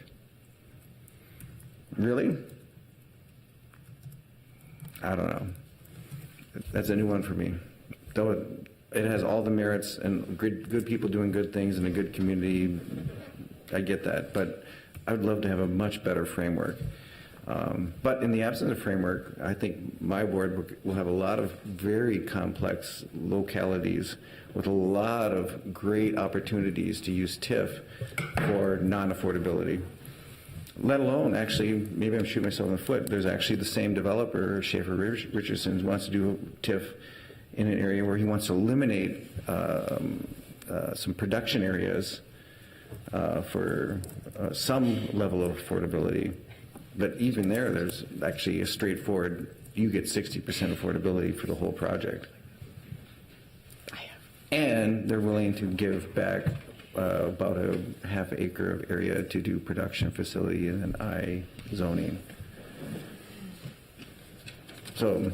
Really? I don't know. That's a new one for me. Though it has all the merits and good people doing good things in a good community, I get that. But I would love to have a much better framework. But in the absence of framework, I think my ward will have a lot of very complex localities with a lot of great opportunities to use TIF for non-affordability. Let alone, actually, maybe I'm shooting myself in the foot, there's actually the same developer, Schaefer Richardson, who wants to do TIF in an area where he wants to eliminate some production areas for some level of affordability. But even there's actually a straightforward, you get 60% affordability for the whole project. And they're willing to give back about a half acre of area to do production facility in an I zoning. So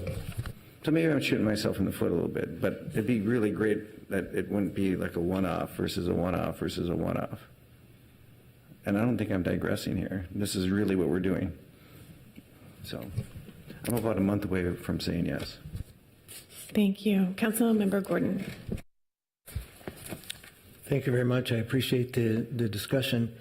maybe I'm shooting myself in the foot a little bit, but it'd be really great that it wouldn't be like a one-off versus a one-off versus a one-off. And I don't think I'm digressing here. This is really what we're doing. So I'm about a month away from saying yes. Thank you. Councilmember Gordon. Thank you very much. I appreciate the discussion.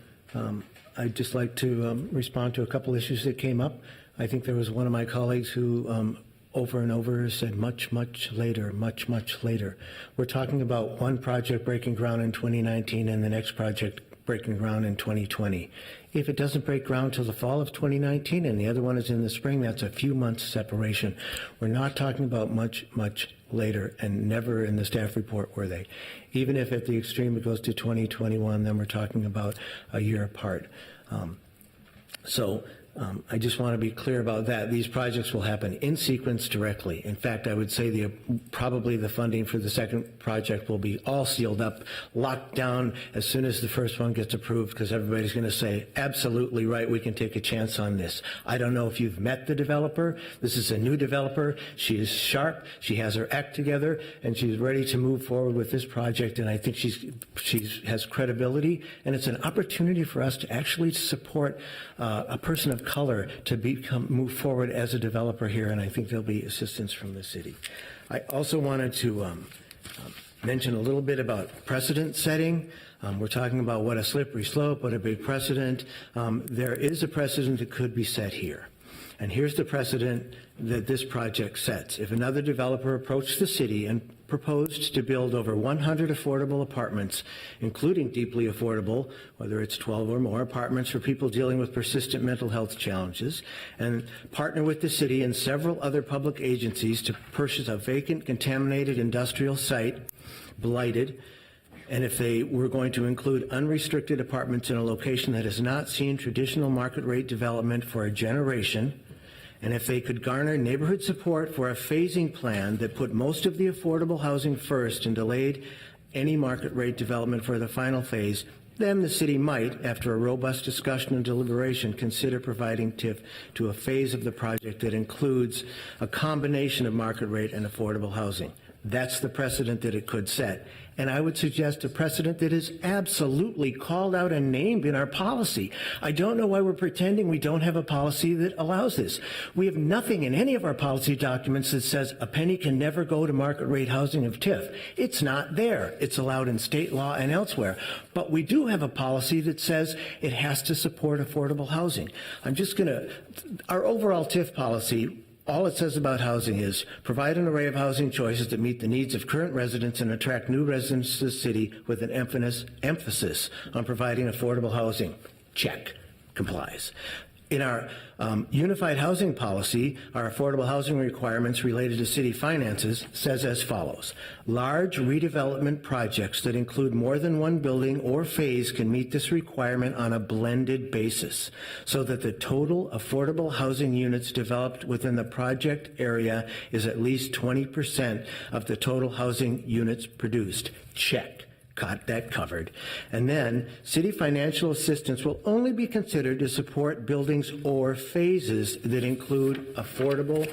I'd just like to respond to a couple issues that came up. I think there was one of my colleagues who over and over said much, much later, much, much later. We're talking about one project breaking ground in 2019 and the next project breaking ground in 2020. If it doesn't break ground till the fall of 2019 and the other one is in the spring, that's a few months separation. We're not talking about much later, and never in the staff report were they. Even if at the extreme it goes to 2021, then we're talking about a year apart. I just want to be clear about that. These projects will happen in sequence directly. In fact, I would say probably the funding for the second project will be all sealed up, locked down as soon as the first one gets approved, because everybody's going to say, absolutely right, we can take a chance on this. I don't know if you've met the developer. This is a new developer. She is sharp. She has her act together, and she's ready to move forward with this project, and I think she has credibility, and it's an opportunity for us to actually support a person of color to move forward as a developer here, and I think there'll be assistance from the city. I also wanted to mention a little bit about precedent setting. We're talking about what a slippery slope, what a big precedent. There is a precedent that could be set here. And here's the precedent that this project sets. If another developer approached the city and proposed to build over 100 affordable apartments, including deeply affordable, whether it's 12 or more apartments for people dealing with persistent mental health challenges, and partner with the city and several other public agencies to purchase a vacant, contaminated industrial site, blighted, and if they were going to include unrestricted apartments in a location that has not seen traditional market rate development for a generation, and if they could garner neighborhood support for a phasing plan that put most of the affordable housing first and delayed any market rate development for the final phase, then the city might, after a robust discussion and deliberation, consider providing TIF to a phase of the project that includes a combination of market rate and affordable housing. That's the precedent that it could set. And I would suggest a precedent that is absolutely called out and named in our policy. I don't know why we're pretending we don't have a policy that allows this. We have nothing in any of our policy documents that says a penny can never go to market rate housing of TIF. It's not there. It's allowed in state law and elsewhere. But we do have a policy that says it has to support affordable housing. Our overall TIF policy, all it says about housing is provide an array of housing choices that meet the needs of current residents and attract new residents to the city with an emphasis on providing affordable housing. Check. Complies. In our unified housing policy, our affordable housing requirements related to city finances says as follows. Large redevelopment projects that include more than one building or phase can meet this requirement on a blended basis so that the total affordable housing units developed within the project area is at least 20% of the total housing units produced. Check. Got that covered. And then city financial assistance will only be considered to support buildings or phases that include affordable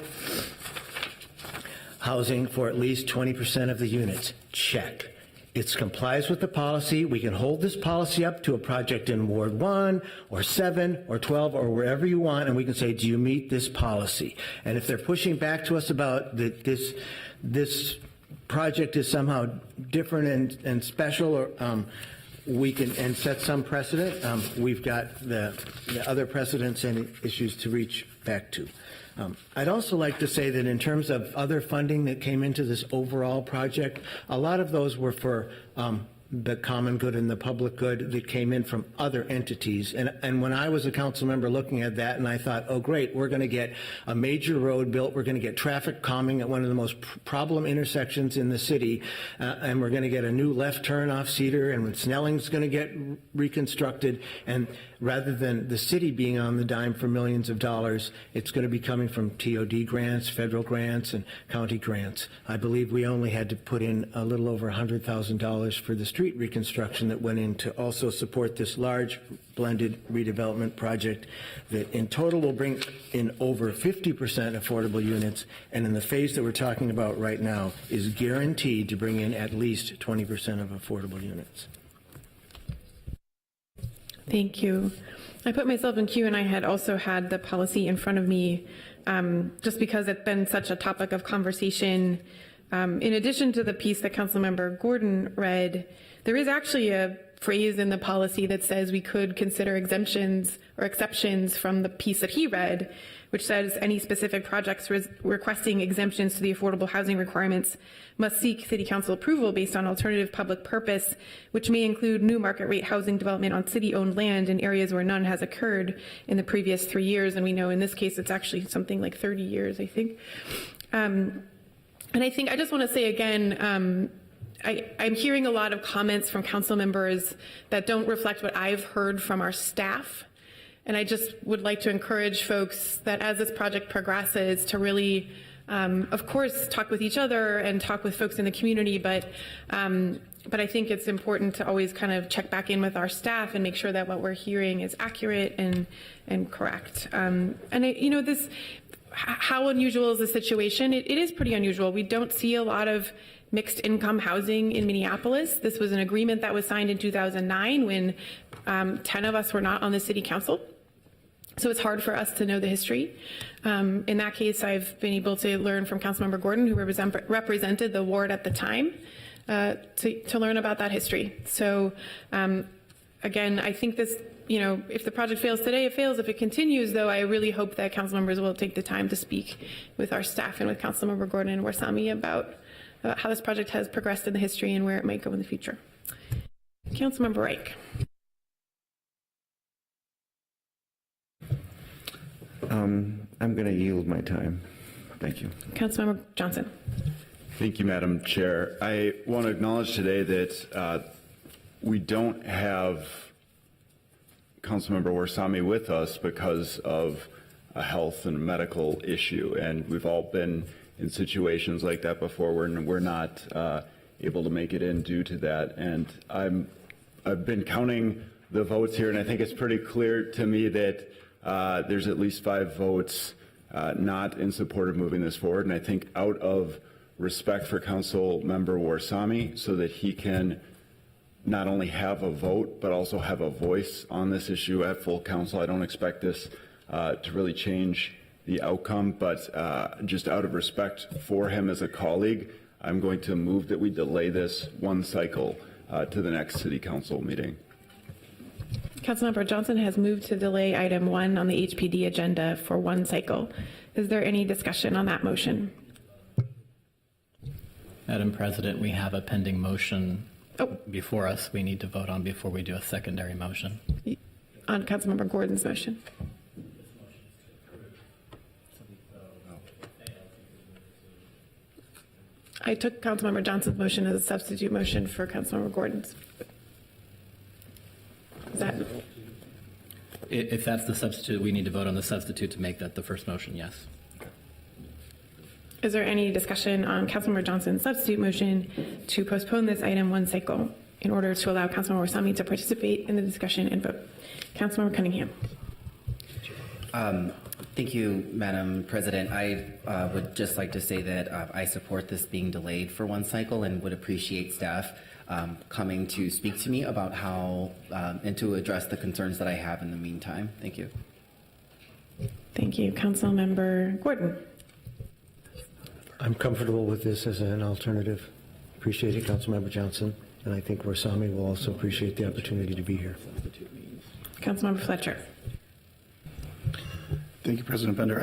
housing for at least 20% of the units. Check. It complies with the policy. We can hold this policy up to a project in Ward 1 or 7 or 12 or wherever you want, and we can say, do you meet this policy? And if they're pushing back to us about this project is somehow different and special, or we can and set some precedent. We've got the other precedents and issues to reach back to. I'd also like to say that in terms of other funding that came into this overall project, a lot of those were for the common good and the public good that came in from other entities. And when I was a council member looking at that, and I thought, oh great, we're going to get a major road built, we're going to get traffic calming at one of the most problem intersections in the city, and we're going to get a new left turn off Cedar, and Snelling's going to get reconstructed, and rather than the city being on the dime for millions of dollars, it's going to be coming from TOD grants, federal grants, and county grants. I believe we only had to put in a little over $100,000 for the street reconstruction that went in to also support this large blended redevelopment project that in total will bring in over 50% affordable units, and in the phase that we're talking about right now is guaranteed to bring in at least 20% of affordable units. Thank you. I put myself in queue, and I had also had the policy in front of me just because it's been such a topic of conversation. In addition to the piece that Councilmember Gordon read, there is actually a phrase in the policy that says we could consider exemptions or exceptions from the piece that he read, which says any specific projects requesting exemptions to the affordable housing requirements must seek City Council approval based on alternative public purpose, which may include new market rate housing development on city-owned land in areas where none has occurred in the previous 3 years. And we know in this case it's actually something like 30 years, I think. And I think I just want to say again, I'm hearing a lot of comments from council members that don't reflect what I've heard from our staff. And I just would like to encourage folks that as this project progresses to really, of course, talk with each other and talk with folks in the community, but I think it's important to always kind of check back in with our staff and make sure that what we're hearing is accurate and correct. How unusual is the situation? It is pretty unusual. We don't see a lot of mixed income housing in Minneapolis. This was an agreement that was signed in 2009 when 10 of us were not on the city council. So it's hard for us to know the history. In that case, I've been able to learn from Councilmember Gordon, who represented the ward at the time, to learn about that history. So again, I think this, if the project fails today, it fails. If it continues, though, I really hope that council members will take the time to speak with our staff and with Councilmember Gordon and Warsami about how this project has progressed in the history and where it might go in the future. Councilmember Reich. I'm going to yield my time. Thank you. Councilmember Johnson. Thank you, Madam Chair. I want to acknowledge today that we don't have Councilmember Warsami with us because of a health and medical issue, and we've all been in situations like that before where we're not able to make it in due to that. And I've been counting the votes here, and I think it's pretty clear to me that there's at least 5 votes not in support of moving this forward. And I think out of respect for Council Member Warsami, so that he can not only have a vote, but also have a voice on this issue at full council. I don't expect this to really change the outcome, but just out of respect for him as a colleague, I'm going to move that we delay this one cycle to the next City Council meeting. Councilmember Johnson has moved to delay item 1 on the HPD agenda for one cycle. Is there any discussion on that motion? Madam President, we have a pending motion before us we need to vote on before we do a secondary motion. On Councilmember Gordon's motion. I took Councilmember Johnson's motion as a substitute motion for Councilmember Gordon's. Is that? If that's the substitute, we need to vote on the substitute to make that the first motion, yes. Is there any discussion on Councilmember Johnson's substitute motion to postpone this item one cycle in order to allow Councilmember Warsami to participate in the discussion and vote? Councilmember Cunningham. Thank you, Madam President. I would just like to say that I support this being delayed for one cycle and would appreciate staff coming to speak to me about how and to address the concerns that I have in the meantime. Thank you. Thank you. Councilmember Gordon. I'm comfortable with this as an alternative. Appreciate it, Councilmember Johnson, and I think Warsami will also appreciate the opportunity to be here. Councilmember Fletcher. Thank you, President Bender.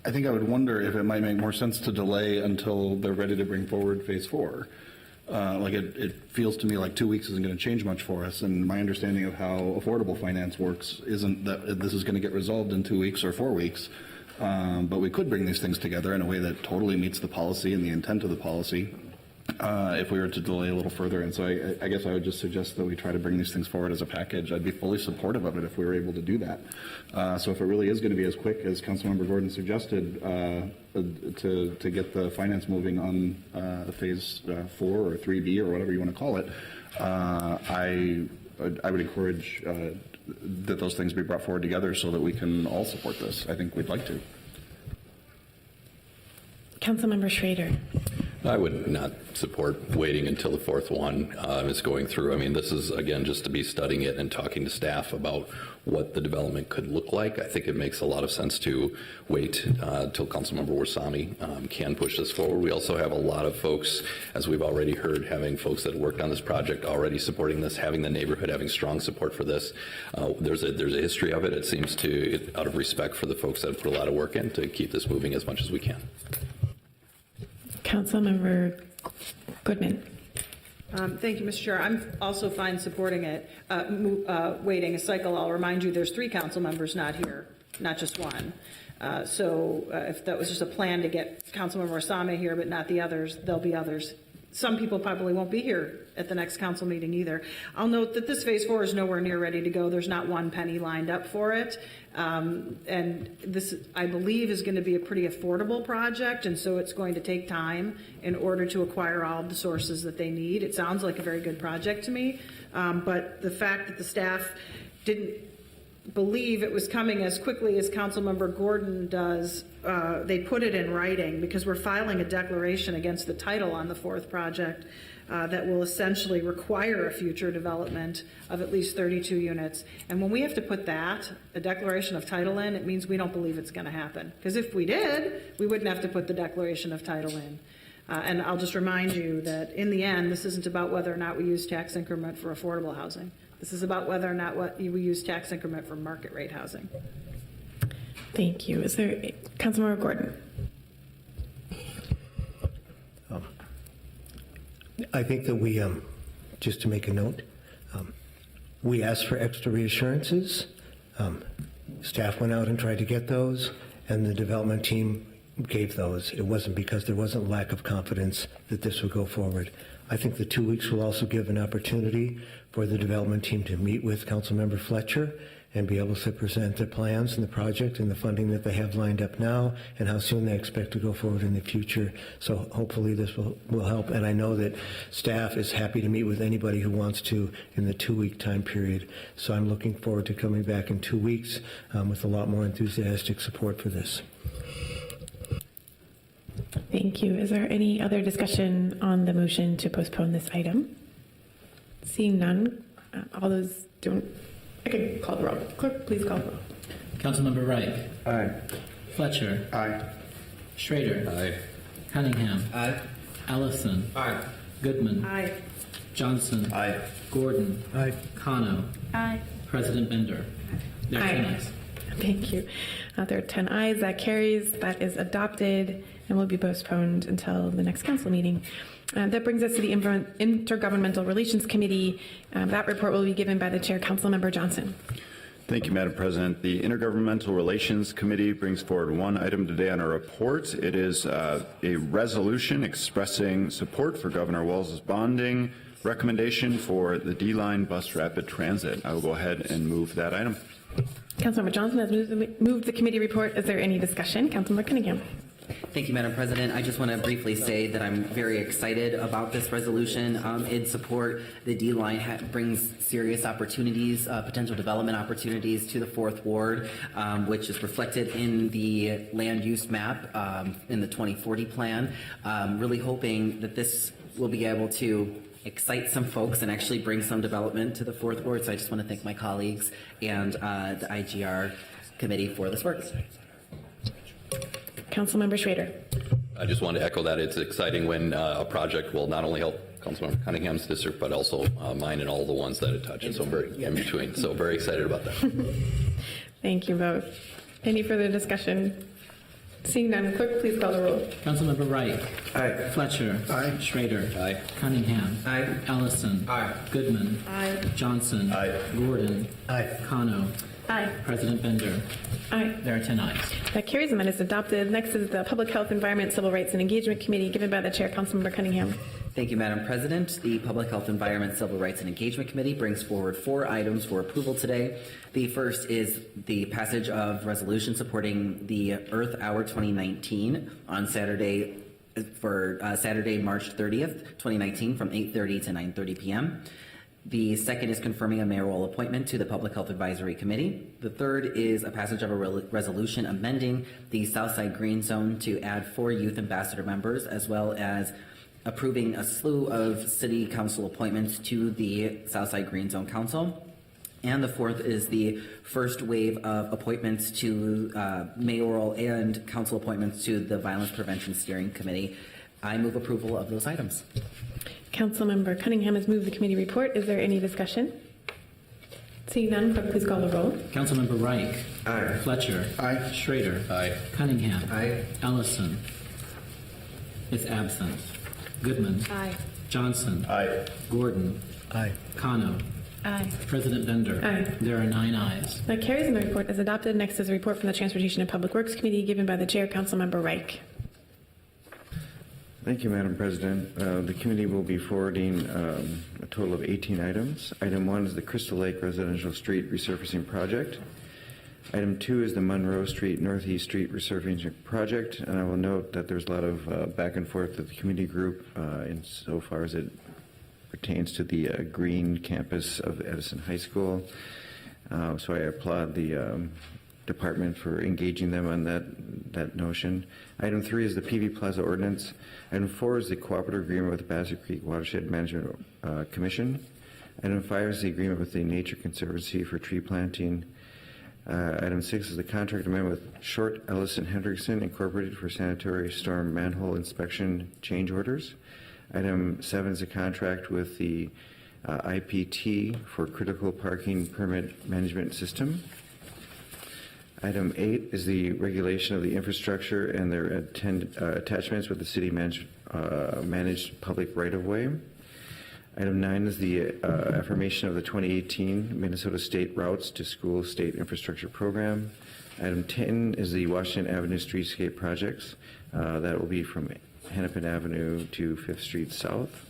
I think I would wonder if it might make more sense to delay until they're ready to bring forward phase 4. It feels to me like 2 weeks isn't going to change much for us, and my understanding of how affordable finance works isn't that this is going to get resolved in 2 weeks or 4 weeks. But we could bring these things together in a way that totally meets the policy and the intent of the policy if we were to delay a little further. And so I guess I would just suggest that we try to bring these things forward as a package. I'd be fully supportive of it if we were able to do that. So if it really is going to be as quick as Councilmember Gordon suggested to get the finance moving on phase 4 or 3B or whatever you want to call it, I would encourage that those things be brought forward together so that we can all support this. I think we'd like to. Councilmember Schrader. I would not support waiting until the fourth one is going through. I mean, this is, again, just to be studying it and talking to staff about what the development could look like. I think it makes a lot of sense to wait until Councilmember Warsame can push this forward. We also have a lot of folks, as we've already heard, having folks that worked on this project already supporting this, having the neighborhood having strong support for this. There's a history of it. It seems to, out of respect for the folks that put a lot of work in, to keep this moving as much as we can. Councilmember Goodman. Thank you, Mr. Chair. I'm also fine supporting it, waiting a cycle. I'll remind you there's 3 council members not here, not just one. So if that was just a plan to get Councilmember Warsame here but not the others, there'll be others. Some people probably won't be here at the next council meeting either. I'll note that this phase 4 is nowhere near ready to go. There's not one penny lined up for it. And this, I believe, is going to be a pretty affordable project, and so it's going to take time in order to acquire all of the sources that they need. It sounds like a very good project to me, but the fact that the staff didn't believe it was coming as quickly as Councilmember Gordon does, they put it in writing because we're filing a declaration against the title on the 4th project that will essentially require a future development of at least 32 units. And when we have to put that, a declaration of title in, it means we don't believe it's going to happen. Because if we did, we wouldn't have to put the declaration of title in. And I'll just remind you that in the end, this isn't about whether or not we use tax increment for affordable housing. This is about whether or not we use tax increment for market rate housing. Thank you. Is there Councilmember Gordon? I think that we, just to make a note, we asked for extra reassurances. Staff went out and tried to get those, and the development team gave those. It wasn't because there wasn't lack of confidence that this would go forward. I think the 2 weeks will also give an opportunity for the development team to meet with Councilmember Fletcher and be able to present their plans and the project and the funding that they have lined up now and how soon they expect to go forward in the future. So hopefully this will help. And I know that staff is happy to meet with anybody who wants to in the 2-week time period. So I'm looking forward to coming back in 2 weeks with a lot more enthusiastic support for this. Thank you. Is there any other discussion on the motion to postpone this item? Seeing none, all those don't. I can call the roll. Clerk, please call the roll. Councilmember Reich. Aye. Fletcher. Aye. Schrader. Aye. Cunningham. Aye. Ellison. Aye. Goodman. Aye. Johnson. Aye. Gordon. Aye. Cano. Aye. President Bender. There are 10 Aye. ayes. Thank you. There are 10 ayes. That carries. That is adopted and will be postponed until the next council meeting. That brings us to the Intergovernmental Relations Committee. That report will be given by the chair, Councilmember Johnson. Thank you, Madam President. The Intergovernmental Relations Committee brings forward one item today on our report. It is a resolution expressing support for Governor Walz's bonding recommendation for the D-Line bus rapid transit. I will go ahead and move that item. Councilmember Johnson has moved the committee report. Is there any discussion? Councilmember Cunningham. Thank you, Madam President. I just want to briefly say that I'm very excited about this resolution. In support, the D-Line brings serious opportunities, potential development opportunities to the 4th Ward, which is reflected in the land use map in the 2040 plan. Really hoping that this will be able to excite some folks and actually bring some development to the 4th Ward. So I just want to thank my colleagues and the IGR committee for this work. Councilmember Schrader. I just want to echo that. It's exciting when a project will not only help Councilmember Cunningham's district, but also mine and all the ones that it touches. So very in between. So very excited about that. Thank you both. Any further discussion? Seeing none, clerk, please call the roll. Councilmember Reich. Aye. Fletcher. Aye. Schrader. Aye. Cunningham. Aye. Ellison. Aye. Goodman. Aye. Johnson. Aye. Gordon. Aye. Kano. Aye. President Bender. Aye. There are 10 ayes. That carries and that is adopted. Next is the Public Health, Environment, Civil Rights, and Engagement Committee, given by the chair, Councilmember Cunningham. Thank you, Madam President. The Public Health, Environment, Civil Rights, and Engagement Committee brings forward 4 items for approval today. The first is the passage of resolution supporting the Earth Hour 2019 on Saturday, Saturday, March 30th, 2019, from 8:30 to 9:30 p.m. The second is confirming a mayoral appointment to the Public Health Advisory Committee. The third is a passage of a resolution amending the Southside Green Zone to add 4 youth ambassador members, as well as approving a slew of city council appointments to the Southside Green Zone Council. And the fourth is the first wave of appointments to mayoral and council appointments to the Violence Prevention Steering Committee. I move approval of those items. Councilmember Cunningham has moved the committee report. Is there any discussion? Seeing none, clerk, please call the roll. Councilmember Reich. Aye. Fletcher. Aye. Schrader. Aye. Cunningham. Aye. Ellison is absent. Goodman. Aye. Johnson. Aye. Gordon. Aye. Cano. Aye. President Bender. Aye. There are 9 ayes. That carries and the report is adopted. Next is a report from the Transportation and Public Works Committee given by the Chair, Councilmember Reich. Thank you, Madam President. The committee will be forwarding a total of 18 items. Item 1 is the Crystal Lake Residential Street Resurfacing Project. Item 2 is the Monroe Street Northeast Street Resurfacing Project, and I will note that there's a lot of back and forth with the committee group insofar as it pertains to the green campus of Edison High School. So I applaud the department for engaging them on that notion. Item 3 is the PV Plaza ordinance. Item 4 is the cooperative agreement with the Basset Creek Watershed Management Commission. Item 5 is the agreement with the Nature Conservancy for tree planting. Item 6 is the contract amendment with Short, Ellison, Hendrickson Incorporated for sanitary storm manhole inspection change orders. Item 7 is a contract with the IPT for critical parking permit management system. Item 8 is the regulation of the infrastructure and their attachments with the city managed public right-of-way. Item 9 is the affirmation of the 2018 Minnesota State Routes to School State Infrastructure Program. Item 10 is the Washington Avenue Streetscape projects. That will be from Hennepin Avenue to 5th Street South.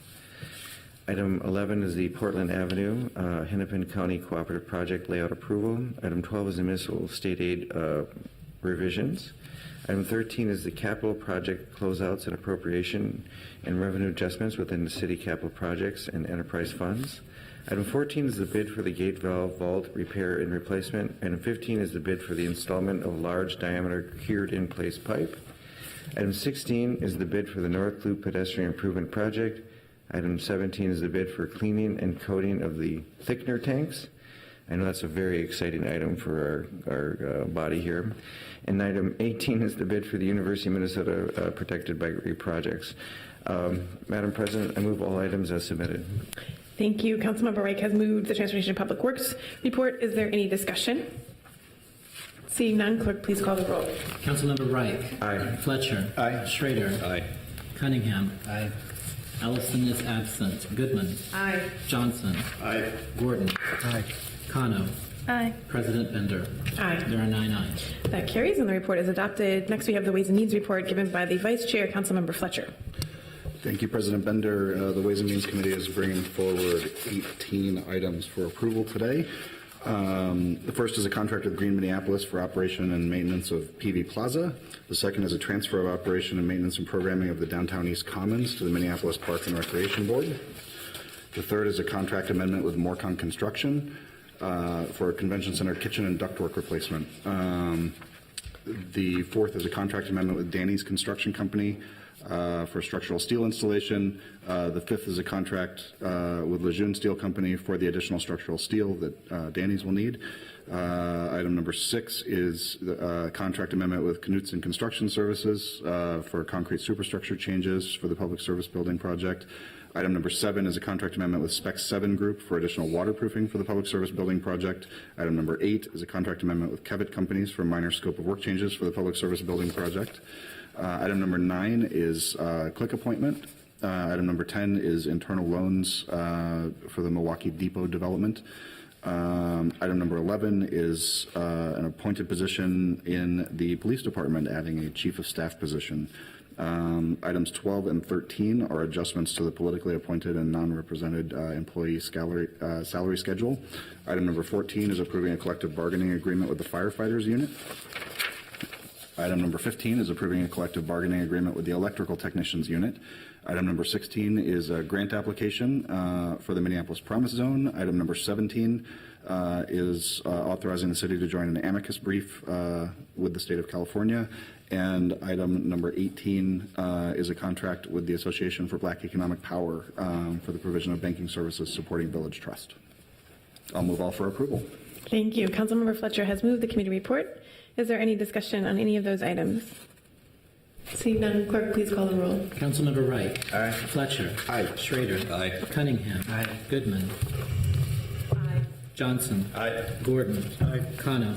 Item 11 is the Portland Avenue Hennepin County Cooperative Project Layout Approval. Item 12 is the Municipal State Aid revisions. Item 13 is the capital project closeouts and appropriation and revenue adjustments within the city capital projects and enterprise funds. Item 14 is the bid for the gate valve vault repair and replacement. Item 15 is the bid for the installment of large diameter cured in place pipe. Item 16 is the bid for the North Loop pedestrian improvement project. Item 17 is the bid for cleaning and coating of the thickener tanks. I know that's a very exciting item for our body here. And item 18 is the bid for the University of Minnesota Protected by projects. Madam President, I move all items as submitted. Thank you. Councilmember Reich has moved the Transportation and Public Works report. Is there any discussion? Seeing none, clerk, please call the roll. Councilmember Reich. Aye. Fletcher. Aye. Schrader. Aye. Cunningham. Aye. Ellison is absent. Goodman. Aye. Johnson. Aye. Gordon. Aye. Cano. Aye. President Bender. Aye. There are 9 ayes. That carries and the report is adopted. Next, we have the Ways and Means report given by the Vice Chair, Councilmember Fletcher. Thank you, President Bender. The Ways and Means Committee is bringing forward 18 items for approval today. The first is a contract with Green Minneapolis for operation and maintenance of PV Plaza. The second is a transfer of operation and maintenance and programming of the Downtown East Commons to the Minneapolis Park and Recreation Board. The third is a contract amendment with Morcon Construction for a convention center kitchen and ductwork replacement. The fourth is a contract amendment with Danny's Construction Company for structural steel installation. The fifth is a contract with Lejeune Steel Company for the additional structural steel that Danny's will need. Item number 6 is the contract amendment with Knutson Construction Services for concrete superstructure changes for the public service building project. Item number 7 is a contract amendment with Spec 7 Group for additional waterproofing for the public service building project. Item number 8 is a contract amendment with Kevitt Companies for minor scope of work changes for the public service building project. Item number 9 is click appointment. Item number 10 is internal loans for the Milwaukee Depot development. Item number 11 is an appointed position in the police department, adding a chief of staff position. Items 12 and 13 are adjustments to the politically appointed and non-represented employee salary schedule. Item number 14 is approving a collective bargaining agreement with the firefighters unit. Item number 15 is approving a collective bargaining agreement with the electrical technicians unit. Item number 16 is a grant application for the Minneapolis Promise Zone. Item number 17 is authorizing the city to join an amicus brief with the state of California. And item number 18 is a contract with the Association for Black Economic Power for the provision of banking services supporting Village Trust. I'll move all for approval. Thank you. Councilmember Fletcher has moved the committee report. Is there any discussion on any of those items? Seeing none, clerk, please call the roll. Councilmember Reich. Aye. Fletcher. Aye. Schrader. Aye. Cunningham. Aye. Goodman. Aye. Johnson. Aye. Gordon. Cano.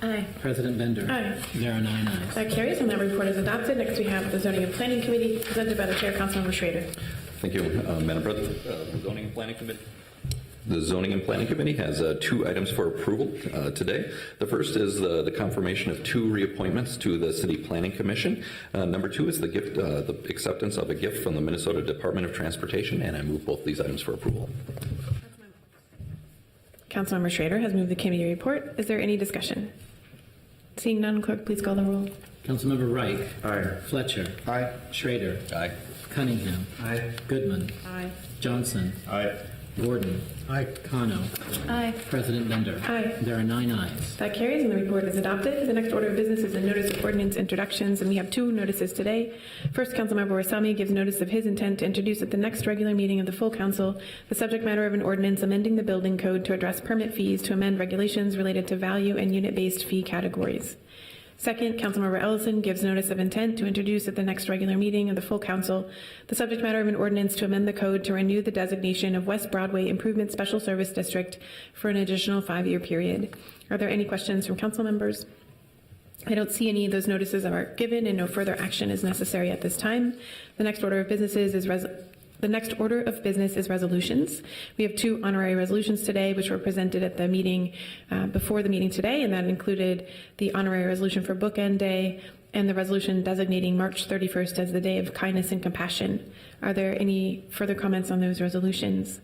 Aye. President Bender. Aye. There are 9 ayes. That carries, and that report is adopted. Next, we have the Zoning and Planning Committee, presented by the Chair, Councilmember Schrader. Thank you, Madam President. The Zoning and Planning Committee. The Zoning and Planning Committee has 2 items for approval today. The first is the confirmation of 2 reappointments to the City Planning Commission. Number 2 is the acceptance of a gift from the Minnesota Department of Transportation, and I move both these items for approval. Councilmember Schrader has moved the committee report. Is there any discussion? Seeing none, clerk, please call the roll. Councilmember Reich. Aye. Fletcher. Aye. Schrader. Aye. Cunningham. Aye. Goodman. Aye. Johnson. Aye. Gordon. Aye. Kano. Aye. President Bender. Aye. There are 9 ayes. That carries, and the report is adopted. The next order of business is a notice of ordinance introductions, and we have 2 notices today. First, Councilmember Warsame gives notice of his intent to introduce at the next regular meeting of the full council the subject matter of an ordinance amending the building code to address permit fees to amend regulations related to value and unit-based fee categories. Second, Councilmember Ellison gives notice of intent to introduce at the next regular meeting of the full council the subject matter of an ordinance to amend the code to renew the designation of West Broadway Improvement Special Service District for an additional 5-year period. Are there any questions from council members? I don't see any of those notices are given, and no further action is necessary at this time. The next order of business is resolutions. We have 2 honorary resolutions today, which were presented at the meeting before the meeting today, and that included the honorary resolution for Bookend Day and the resolution designating March 31st as the Day of Kindness and Compassion. Are there any further comments on those resolutions?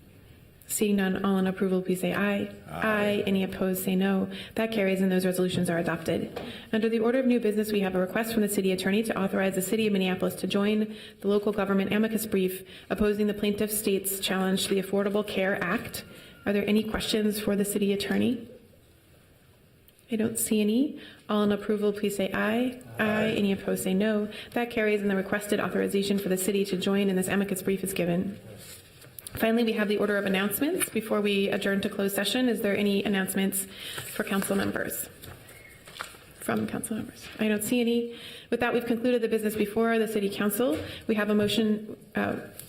Seeing none, all in approval, please say aye. Aye. Any opposed, say no. That carries, and those resolutions are adopted. Under the order of new business, we have a request from the city attorney to authorize the city of Minneapolis to join the local government amicus brief opposing the plaintiff state's challenge to the Affordable Care Act. Are there any questions for the city attorney? I don't see any. All in approval, please say aye. Aye. Any opposed, say no. That carries, and the requested authorization for the city to join in this amicus brief is given. Finally, we have the order of announcements. Before we adjourn to closed session, is there any announcements for council members? From council members? I don't see any. With that, we've concluded the business before the city council. We have a motion,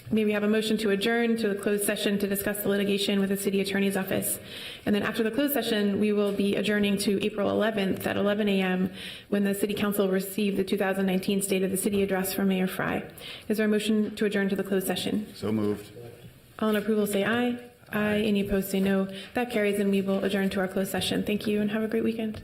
may we have a motion to adjourn to the closed session to discuss the litigation with the city attorney's office. And then after the closed session, we will be adjourning to April 11th at 11 a.m. when the city council received the 2019 State of the City address from Mayor Fry. Is there a motion to adjourn to the closed session? So moved. All in approval, say aye. Aye. Any opposed, say no. That carries, and we will adjourn to our closed session. Thank you, and have a great weekend.